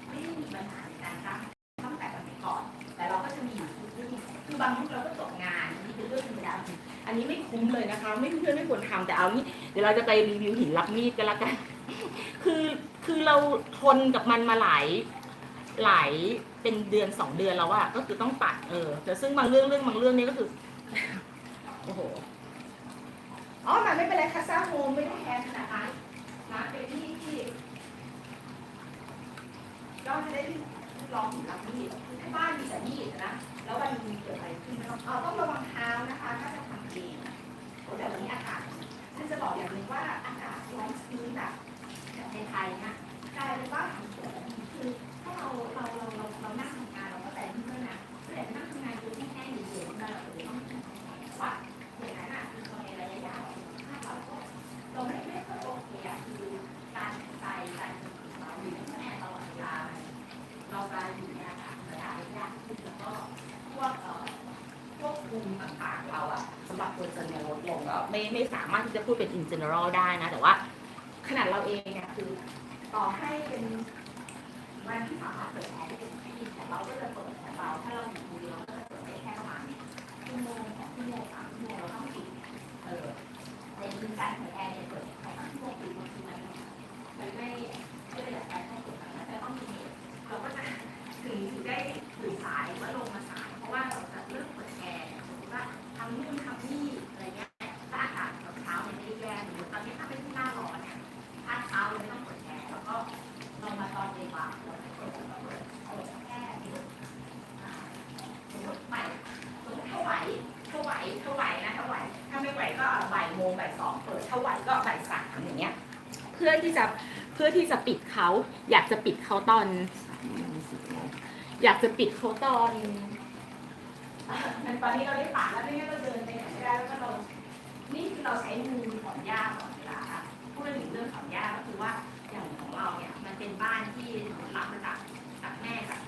ไม่ได้มีปัญหาในการจ้างตั้งแต่สมัยก่อนแต่เราก็จะมีอยู่คือบางทีเราก็จบงานนี่เป็นเรื่องธรรมดาอันนี้ไม่คุ้มเลยนะคะไม่เพื่อนไม่ควรทำแต่เอานี่เดี๋ยวเราจะไปรีวิวหินรับมีดกันละกันคือเราทนกับมันมาหลายเป็นเดือน2 เดือนแล้วอะก็คือต้องตัดแต่ซึ่งบางเรื่องนี้ก็คือโอ้โหมันไม่เป็นไรคาซ่าโฮมไม่ได้แพงขนาดนั้นนะเป็นที่ก็จะได้ลองรับมีดที่บ้านมีแต่มีดนะแล้ววันนี้เกิดอะไรขึ้นต้องระวังเท้านะคะถ้าจะทำเองแต่วันนี้อากาศจะบอกอย่างนึงว่าอากาศร้อนชื้นแบบในไทยนะกลายเป็นว่าคือถ้าเรานั่งทำงานเราก็แต่ที่นั่นนะแต่นั่งทำงานดูที่แห้งอยู่เฉยๆเราต้องวัดอย่างนั้นคือในระยะยาวถ้าเราไม่ค่อยโอเคคือการใจการเราอยู่ในแม่ตลอดเวลาเราการอยู่ในอากาศระยะขึ้นแล้วก็พวกภูมิต่างๆเราสำหรับตัวเซนเนี่ยลดลงแล้วไม่สามารถที่จะพูดเป็น in general ได้นะแต่ว่าขนาดเราเองเนี่ยคือต่อให้เป็นวันที่สามารถเปิดแอร์ได้เป็นที่แต่เราก็จะเปิดของเราถ้าเราอยู่คนเดียวเราก็จะเปิดได้แค่ประมาณ1 ชั่วโมง2 ชั่วโมง3 ชั่วโมงเราต้องปิดในการเปิดแอร์เนี่ยเปิดแค่3 ชั่วโมงปิดบางทีมันไม่ได้อยากการให้เปิดแต่ต้องมีเราก็จะถึงได้ตื่นสายว่าลงมาสายเพราะว่าเราจะเริ่มเปิดแอร์สมมติว่าทำนู่นทำนี่อะไรเงี้ยถ้าอากาศเช้าเนี่ยไม่ได้แย่หรือตอนนี้ถ้าเป็นที่หน้าร้อนเนี่ยถ้าเช้าเราไม่ต้องเปิดแอร์แล้วก็ลงมาตอนบ่ายเราจะเปิดแค่สมมติถ้าไหวนะถ้าไม่ไหวก็บ่ายโมงบ่าย 2เปิดถ้าไหวก็บ่าย 3อย่างเงี้ยเพื่อที่จะปิดเขาอยากจะปิดเขาตอนตอนนี้เราได้ป่าแล้วไม่งั้นเราเดินไปไหนไม่ได้แล้วก็เรานี่คือเราใช้มือถอนหญ้าก่อนเวลาพูดถึงเรื่องถอนหญ้าก็คือว่าอย่างของเราเนี่ยมันเป็นบ้านที่รับมาจากแม่จาก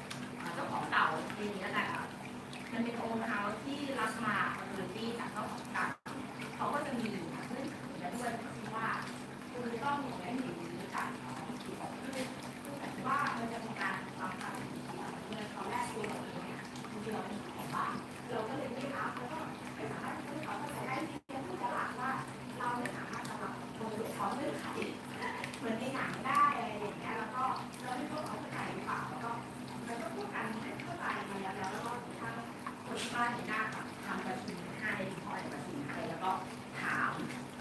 เจ้าของเก่าในนี้แล้วกันมันเป็นโอนเฮาส์ที่รับมาคอนโดที่จากเจ้าของเก่าเขาก็จะมีเรื่องและด้วยที่ว่าคุณต้องมีเงินอยู่ในการคือว่ามันจะเป็นการวางแผนเมื่อเขาแรกตัวเราเองเนี่ยคือเราเป็นของบ้านเราก็เลยไม่รับแล้วก็ไม่สามารถที่เขาจะได้เรียนรู้ตลาดว่าเราไม่สามารถสำหรับคนอื่นเขาไม่ขายเหมือนในหนังได้อะไรอย่างเงี้ยแล้วก็เราไม่รู้เขาจะขายหรือเปล่าแล้วก็มันก็พูดกันให้เข้าใจมาแล้วก็ทางคนที่บ้านในหน้าทำประชุมให้พอประชุมให้แล้วก็ถาม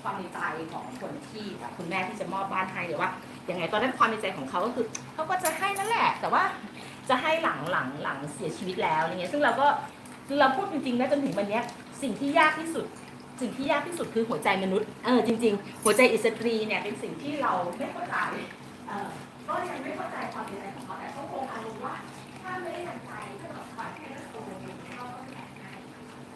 ความในใจของคนที่แบบคุณแม่ที่จะมอบบ้านให้หรือว่าอย่างไงตอนนั้นความในใจของเขาก็คือเขาก็จะให้นั่นแหละแต่ว่าจะให้หลังเสียชีวิตแล้วอย่างเงี้ยซึ่งเราพูดจริงๆนะจนถึงวันนี้สิ่งที่ยากที่สุดคือหัวใจมนุษย์จริงๆหัวใจอิสตรีเนี่ยเป็นสิ่งที่เราไม่เข้าใจก็ยังไม่เข้าใจความเป็นไปของเขาแต่เขาคงอารมณ์ว่าถ้าไม่ได้ตั้งใจก็แบบปล่อยให้เราโตเขาก็แข็งให้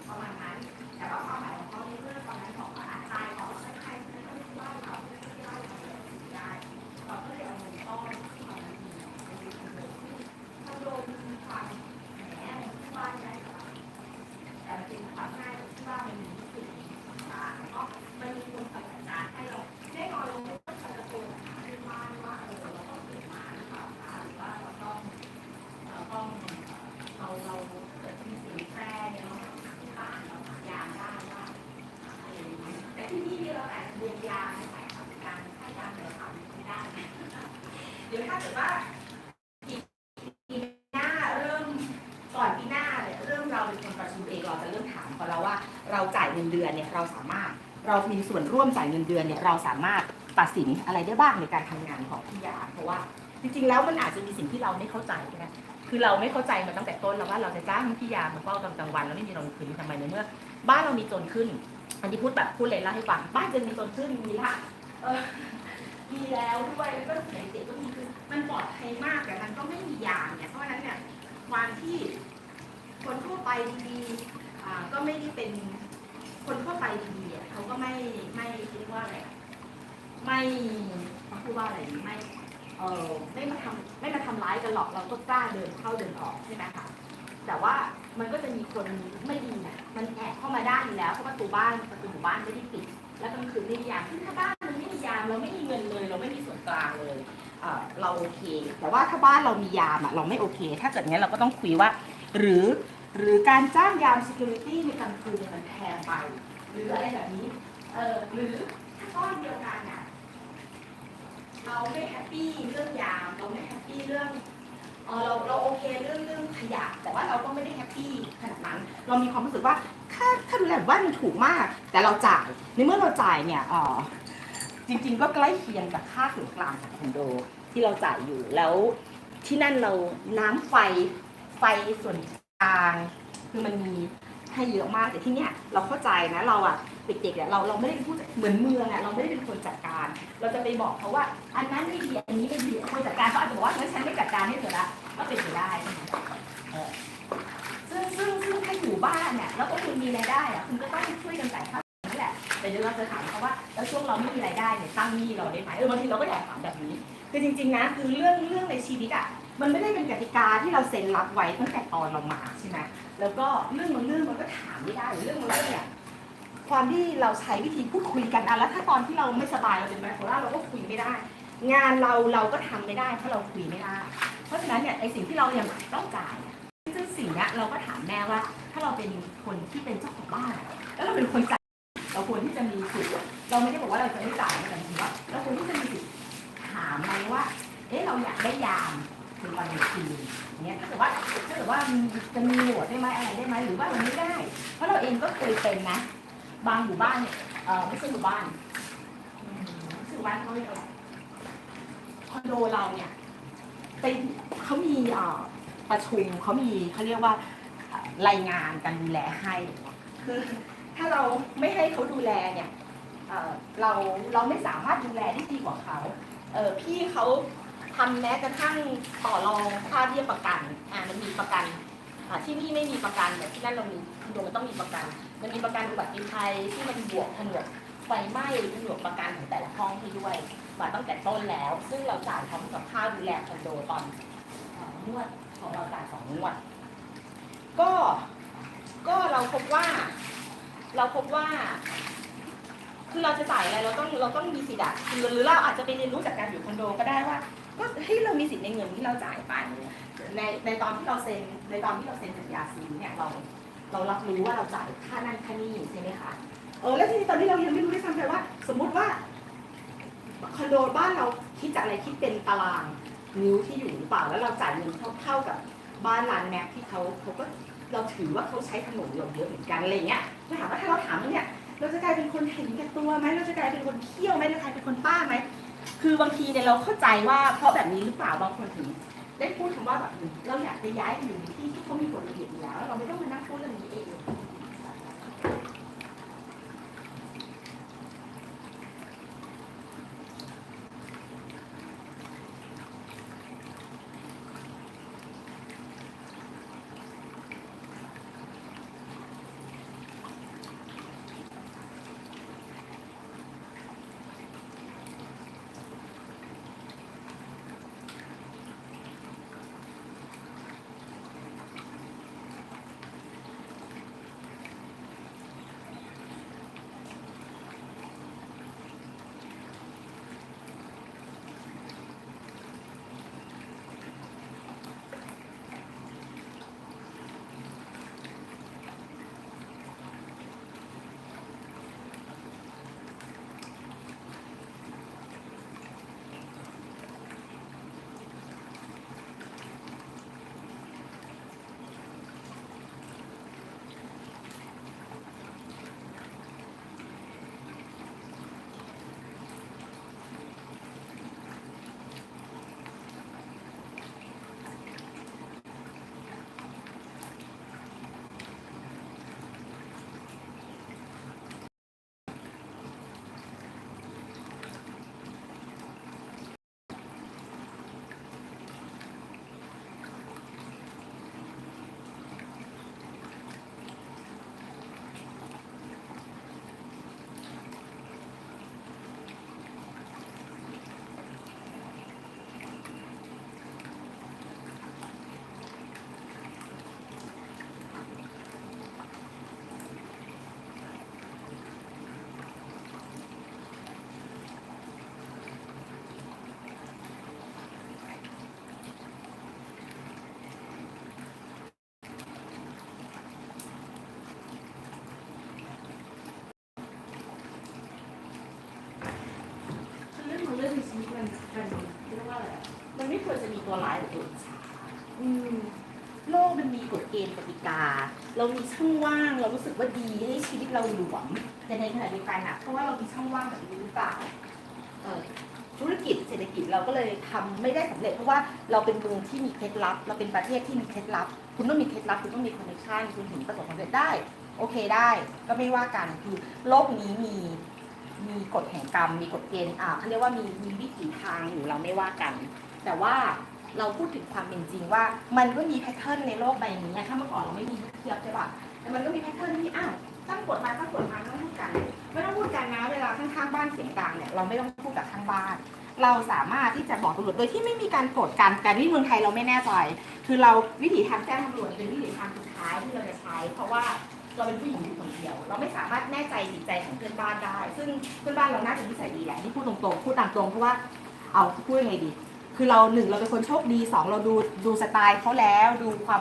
ประมาณนั้นแต่ว่าความหมายของเขาในเรื่องตอนนั้นของอาตายของใครไม่ต้องว่าเราไม่ได้ได้เราก็เลยเอาเงินต้อนที่เรามีคอนโดมีความแหมที่บ้านใหญ่แต่จริงความง่ายที่ว่ามันมีสิ่ง มาแล้วก็มันมีคนจัดการให้เราแน่นอนเราไม่ต้องใช้กระโปรงที่บ้านว่าเราต้องเปลี่ยนมาหรือเปล่าหรือว่าเราต้องเราเกิดมีสิ่งแปรเนี่ยเราที่บ้านเราหายาได้ว่าอะไรอย่างนี้แต่ที่นี่เราอาจจะเรียนยาใส่การให้ยาเสริมไม่ได้เดี๋ยวถ้าเกิดว่าปีหน้าเริ่มก่อนปีหน้าเนี่ยเริ่มเราเป็นคนประชุมเองเราจะเริ่มถามเขาแล้วว่าเราจ่ายเงินเดือนเนี่ยเรามีส่วนร่วมจ่ายเงินเดือนเนี่ยเราสามารถตัดสินอะไรได้บ้างในการทำงานของพี่ยาเพราะว่าจริงๆแล้วมันอาจจะมีสิ่งที่เราไม่เข้าใจนะคือเราไม่เข้าใจมาตั้งแต่ต้นแล้วว่าเราจะจ้างพี่ยามาเฝ้ากลางวันแล้วไม่มีเราคืนทำไมในเมื่อบ้านเรามีจนขึ้นอันที่พูดเลยเล่าให้ฟังบ้านจะมีจนขึ้นมีละมีแล้วด้วยแล้วก็เด็กก็มีคือมันปลอดภัยมากแต่มันก็ไม่มียาเนี่ยเพราะฉะนั้นเนี่ยความที่คนทั่วไปดีก็ไม่ได้เป็นคนทั่วไปดีเขาก็ไม่เรียกว่าอะไรไม่พูดว่าอะไรไม่มาทำร้ายกันหรอกเราก็กล้าเดินเข้าเดินออกใช่ไหมคะแต่ว่ามันก็จะมีคนไม่ดีนะมันแอบเข้ามาได้อยู่แล้วเพราะประตูหมู่บ้านไม่ได้ปิดแล้วกลางคืนไม่มียามถ้าบ้านมันไม่มียามเราไม่มีเงินเลยเราไม่มีส่วนกลางเลยเราโอเคแต่ว่าถ้าบ้านเรามียามเราไม่โอเคถ้าเกิดงั้นเราก็ต้องคุยว่าหรือการจ้างยาม security ในกลางคืนมันแพงไปหรืออะไรแบบนี้หรือถ้าก้อนเดียวกันเราไม่แฮปปี้เรื่องยามเราไม่แฮปปี้เรื่องเราโอเคเรื่องขยะแต่ว่าเราก็ไม่ได้แฮปปี้ขนาดนั้นเรามีความรู้สึกว่าค่าดูแลบ้านมันถูกมากแต่เราจ่ายในเมื่อเราจ่ายเนี่ยจริงๆก็ใกล้เคียงกับค่าส่วนกลางของคอนโดที่เราจ่ายอยู่แล้วที่นั่นเราน้ำไฟส่วนกลางคือมันมีให้เยอะมากแต่ที่เนี้ยเราเข้าใจนะเราเด็กๆเนี่ยเราไม่ได้เป็นผู้เหมือนเมืองเราไม่ได้เป็นคนจัดการเราจะไปบอกเขาว่าอันนั้นไม่ดีอันนี้ไม่ดีคนจัดการเขาอาจจะบอกว่างั้นฉันไม่จัดการให้เธอละก็เป็นไปได้ใช่ไหมซึ่งถ้าอยู่บ้านเนี่ยแล้วก็คุณมีรายได้คุณก็ต้องช่วยกันจ่ายค่านั่นแหละแต่เดี๋ยวเราจะถามเขาว่าแล้วช่วงเราไม่มีรายได้เนี่ยตั้งหนี้เราได้ไหมบางทีเราก็อยากถามแบบนี้คือจริงๆนะคือเรื่องในชีวิตมันไม่ได้เป็นกติกาที่เราเซ็นรับไว้ตั้งแต่ตอนเรามาใช่ไหมแล้วก็เรื่องบางเรื่องมันก็ถามไม่ได้เรื่องบางเรื่องเนี่ยความที่เราใช้วิธีพูดคุยกันแล้วถ้าตอนที่เราไม่สบายเราเป็นไบโพล่าเราก็คุยไม่ได้งานเราก็ทำไม่ได้เพราะเราคุยไม่ได้เพราะฉะนั้นเนี่ยไอสิ่งที่เรายังต้องจ่ายซึ่งสิ่งนี้เราก็ถามแม่ว่าถ้าเราเป็นคนที่เป็นเจ้าของบ้านแล้วเราเป็นคนจ่ายเราควรที่จะมีสิทธิ์เราไม่ได้บอกว่าเราจะไม่จ่ายแต่จริงๆว่าเราควรที่จะมีสิทธิ์ถามไหมว่าเราอยากได้ยามคือวันคืนเนี่ยถ้าเกิดว่าจะมีโหวตได้ไหมอะไรได้ไหมหรือว่าเราไม่ได้เพราะเราเองก็เคยเป็นนะบางหมู่บ้านเนี่ยไม่ใช่หมู่บ้านเขาเรียกอะไรคอนโดเราเนี่ยเขามีประชุมเขาเรียกว่ารายงานการดูแลให้คือถ้าเราไม่ให้เขาดูแลเนี่ยเราไม่สามารถดูแลได้ดีกว่าเขาพี่เขาทำแม้กระทั่งต่อรองค่าเบี้ยประกันมันมีประกันที่นี่ไม่มีประกันแต่ที่นั่นเรามีคอนโดมันต้องมีประกันมันมีประกันอุบัติภัยที่มันบวกผนวกไฟไหม้ผนวกประกันของแต่ละห้องให้ด้วยมาตั้งแต่ต้นแล้วซึ่งเราจ่ายพร้อมกับค่าดูแลคอนโดตอนนวดของเราจ่าย2 นวดก็เราพบว่าคือเราจะจ่ายอะไรเราต้องมีสิทธิ์หรือเราอาจจะไปเรียนรู้จากการอยู่คอนโดก็ได้ว่าก็ให้เรามีสิทธิ์ในเงินที่เราจ่ายไปในตอนที่เราเซ็นสัญญาซื้อเนี่ยเรารับรู้ว่าเราจ่ายค่านั่นค่านี่ใช่ไหมคะแล้วทีนี้ตอนนี้เรายังไม่รู้ด้วยซ้ำไปว่าสมมุติว่าคอนโดบ้านเราคิดจากอะไรคิดเป็นตารางนิ้วที่อยู่หรือเปล่าแล้วเราจ่ายเงินเท่ากับบ้านร้านแม็กที่เขาก็เราถือว่าเขาใช้ถนนเยอะเหมือนกันอะไรเงี้ยถ้าเราถามเนี่ยเราจะกลายเป็นคนเห็นแก่ตัวไหมเราจะกลายเป็นคนเที่ยวไหมเราจะกลายเป็นคนป้าไหมคือบางทีเนี่ยเราเข้าใจว่าเพราะแบบนี้หรือเปล่าบางคนถึงได้พูดคำว่าแบบเราอยากไปย้ายไปอยู่ในที่ที่เขามีกฎระเบียบอยู่แล้วเราไม่ต้องมานั่งพูดเรื่องนี้เอง มันไม่ควรจะมีตัวร้ายหรือตัวอิจฉาโลกมันมีกฎเกณฑ์กติกาเรามีช่องว่างเรารู้สึกว่าดีให้ชีวิตเราหลวมแต่ในขณะเดียวกันเพราะว่าเรามีช่องว่างแบบนี้หรือเปล่าธุรกิจเศรษฐกิจเราก็เลยทำไม่ได้สำเร็จเพราะว่าเราเป็นเมืองที่มีเคล็ดลับเราเป็นประเทศที่มีเคล็ดลับคุณต้องมีเคล็ดลับคุณต้องมีคอนเนคชั่นคุณถึงประสบความสำเร็จได้โอเคได้ก็ไม่ว่ากันคือโลกนี้มีกฎแห่งกรรมมีกฎเกณฑ์เขาเรียกว่ามีวิถีทางอยู่เราไม่ว่ากันแต่ว่าเราพูดถึงความเป็นจริงว่ามันก็มีแพทเทิร์นในโลกใบนี้ถ้าเมื่อก่อนเราไม่มีเทียบใช่ป่ะแต่มันก็มีแพทเทิร์นที่ตั้งกฎมาไม่ต้องพูดกันนะเวลาข้างๆบ้านเสียงดังเนี่ยเราไม่ต้องพูดกับข้างบ้านเราสามารถที่จะบอกตำรวจโดยที่ไม่มีการโกรธกันแต่ที่เมืองไทยเราไม่แน่ใจคือเราวิธีทางแจ้งตำรวจเป็นวิธีทางสุดท้ายที่เราจะใช้เพราะว่าเราเป็นผู้หญิงอยู่คนเดียวเราไม่สามารถแน่ใจจิตใจของเพื่อนบ้านได้ซึ่งเพื่อนบ้านเราน่าจะนิสัยดีแหละที่พูดตรงๆพูดตามตรงเพราะว่าเอาพูดยังไงดีคือเราเราเป็นคนโชคดี2เราดูสไตล์เขาแล้วดูความ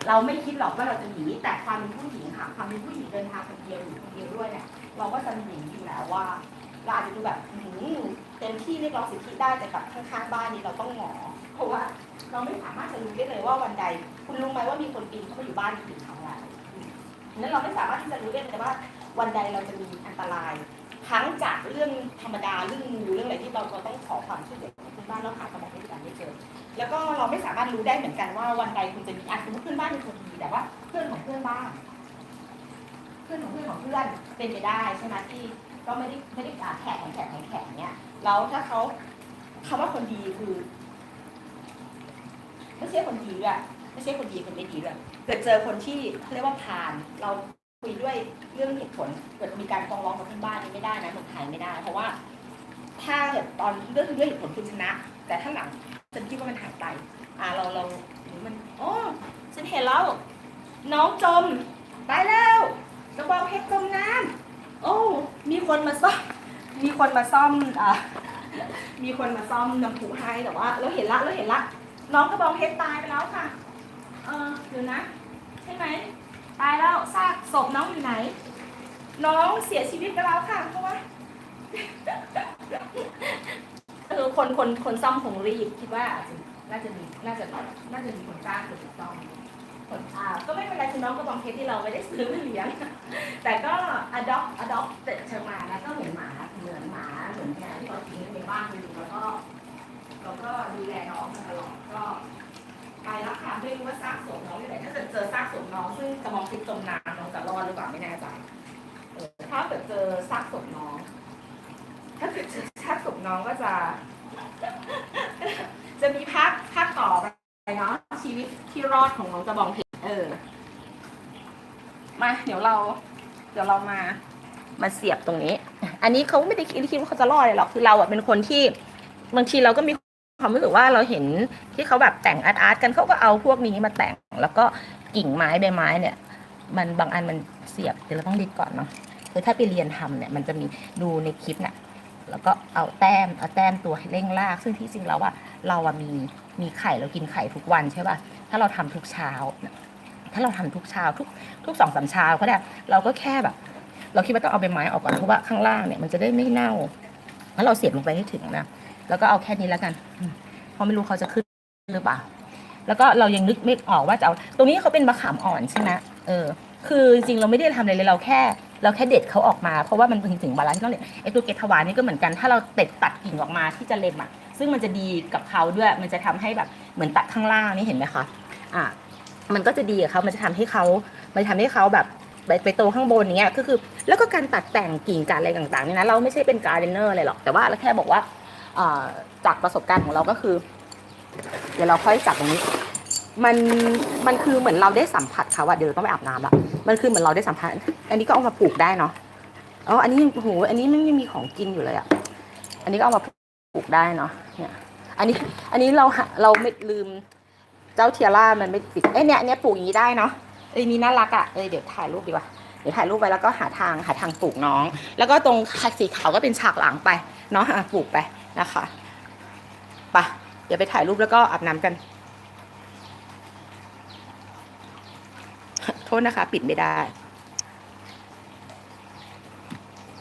เราไม่คิดหรอกว่าเราจะหนีแต่ความเป็นผู้หญิงค่ะความเป็นผู้หญิงเดินทางคนเดียวอยู่คนเดียวด้วยเนี่ยเราก็จะหนีอยู่แล้วว่าเราอาจจะดูแบบเต็มที่เรียกร้องสิทธิได้แต่กับข้างๆบ้านนี้เราต้องหงอเพราะว่าเราไม่สามารถจะรู้ได้เลยว่าวันใดคุณรู้ไหมว่ามีคนปีนเข้ามาอยู่บ้านปีนทำอะไรนั้นเราไม่สามารถที่จะรู้ได้เลยว่าวันใดเราจะมีอันตรายทั้งจากเรื่องธรรมดาเรื่องงูเรื่องอะไรที่เราต้องขอความช่วยเหลือของเพื่อนบ้านแล้วหาสมองในการไม่เจอแล้วก็เราไม่สามารถรู้ได้เหมือนกันว่าวันใดคุณจะมีสมมติเพื่อนบ้านเป็นคนดีแต่ว่าเพื่อนของเพื่อนบ้านเพื่อนของเพื่อนของเพื่อนเป็นไปได้ใช่ไหมที่ก็ไม่ได้แข่งเนี่ยแล้วถ้าเขาคำว่าคนดีคือไม่ใช่คนดีด้วยไม่ใช่คนดีคนไม่ดีด้วยเกิดเจอคนที่เขาเรียกว่าผ่านเราคุยด้วยเรื่องเหตุผลเกิดมีการฟ้องร้องกับเพื่อนบ้านนี่ไม่ได้นะเมืองไทยไม่ได้เพราะว่าถ้าเกิดตอนเรื่องเหตุผลคุณชนะแต่ถ้าหลังฉันคิดว่ามันหายไปเราหรือมันโอ้ฉันเห็นแล้วน้องจมไปแล้วกระบองเพชรจมน้ำโอ้มีคนมาซ่อมมีคนมาซ่อมน้ำพุให้แต่ว่าเราเห็นละน้องกระบองเพชรตายไปแล้วค่ะเดี๋ยวนะใช่ไหมตายแล้วซากศพน้องอยู่ไหนน้องเสียชีวิตไปแล้วค่ะเพราะว่าคนซ่อมคงรีบคิดว่าน่าจะมีคนจ้างคนซ่อมก็ไม่เป็นไรคือน้องกระบองเพชรที่เราไม่ได้ซื้อมาเลี้ยงแต่ก็ adopt เชิญมาแล้วก็เหมือนหมาเหมือนแมวที่เราทิ้งในบ้านอยู่แล้วก็ดูแลน้องมาตลอดก็ไปแล้วค่ะไม่รู้ว่าซากศพน้องอยู่ไหนถ้าเกิดเจอซากศพน้องซึ่งกระบองเพชรจมน้ำน้องจะรอดหรือเปล่าไม่แน่ใจถ้าเกิดเจอซากศพน้องก็จะมีภาคต่อไปเนาะชีวิตที่รอดของน้องกระบองเพชรมาเดี๋ยวเรามาเสียบตรงนี้อันนี้เขาไม่ได้คิดว่าเขาจะรอดเลยหรอกคือเราเป็นคนที่บางทีเราก็มีความรู้สึกว่าเราเห็นที่เขาแบบแต่งอาร์ตกันเขาก็เอาพวกนี้มาแต่งแล้วก็กิ่งไม้ใบไม้เนี่ยมันบางอันมันเสียบเดี๋ยวเราต้องดิดก่อนเนาะคือถ้าไปเรียนทำเนี่ยมันจะมีดูในคลิปเนี่ยแล้วก็เอาแต้มตัวเร่งลากซึ่งที่จริงแล้วเรามีไข่เรากินไข่ทุกวันใช่ป่ะถ้าเราทำทุกเช้าทุก2-3 เช้าก็ได้เราก็แค่แบบเราคิดว่าต้องเอาใบไม้ออกก่อนเพราะว่าข้างล่างเนี่ยมันจะได้ไม่เน่าแล้วเราเสียบลงไปให้ถึงนะแล้วก็เอาแค่นี้แล้วกันเพราะไม่รู้เขาจะขึ้นหรือเปล่าแล้วก็เรายังนึกไม่ออกว่าจะเอาตรงนี้เขาเป็นมะขามอ่อนใช่ไหมคือจริงๆเราไม่ได้ทำอะไรเลยเราแค่เด็ดเขาออกมาเพราะว่ามันถึงเวลาที่ต้องเด็ดไอ้ตัวเกทวานนี่ก็เหมือนกันถ้าเราตัดกิ่งออกมาที่จะเล็มซึ่งมันจะดีกับเขาด้วยมันจะทำให้แบบเหมือนตัดข้างล่างนี่เห็นไหมคะมันก็จะดีกับเขามันจะทำให้เขาแบบไปโตข้างบนอย่างเงี้ยก็คือแล้วก็การตัดแต่งกิ่งการอะไรต่างๆนี่นะเราไม่ใช่เป็นการ์เดนเนอร์อะไรหรอกแต่ว่าเราแค่บอกว่าจากประสบการณ์ของเราก็คือเดี๋ยวเราค่อยจับตรงนี้มันคือเหมือนเราได้สัมผัสเขาเดี๋ยวเราต้องไปอาบน้ำละมันคือเหมือนเราได้สัมผัสอันนี้ก็เอามาปลูกได้เนาะอันนี้โอ้โหอันนี้มันยังมีของกินอยู่เลยอันนี้ก็เอามาปลูกได้เนาะเนี่ยอันนี้เราไม่ลืมเจ้าเทียร่ามันไม่ติดเนี่ยปลูกอย่างนี้ได้เนาะนี่น่ารักเดี๋ยวถ่ายรูปดีกว่าเดี๋ยวถ่ายรูปไว้แล้วก็หาทางปลูกน้องแล้วก็ตรงสีขาวก็เป็นฉากหลังไปเนาะปลูกไปนะคะไปเดี๋ยวไปถ่ายรูปแล้วก็อาบน้ำกันโทษนะคะปิดไม่ได้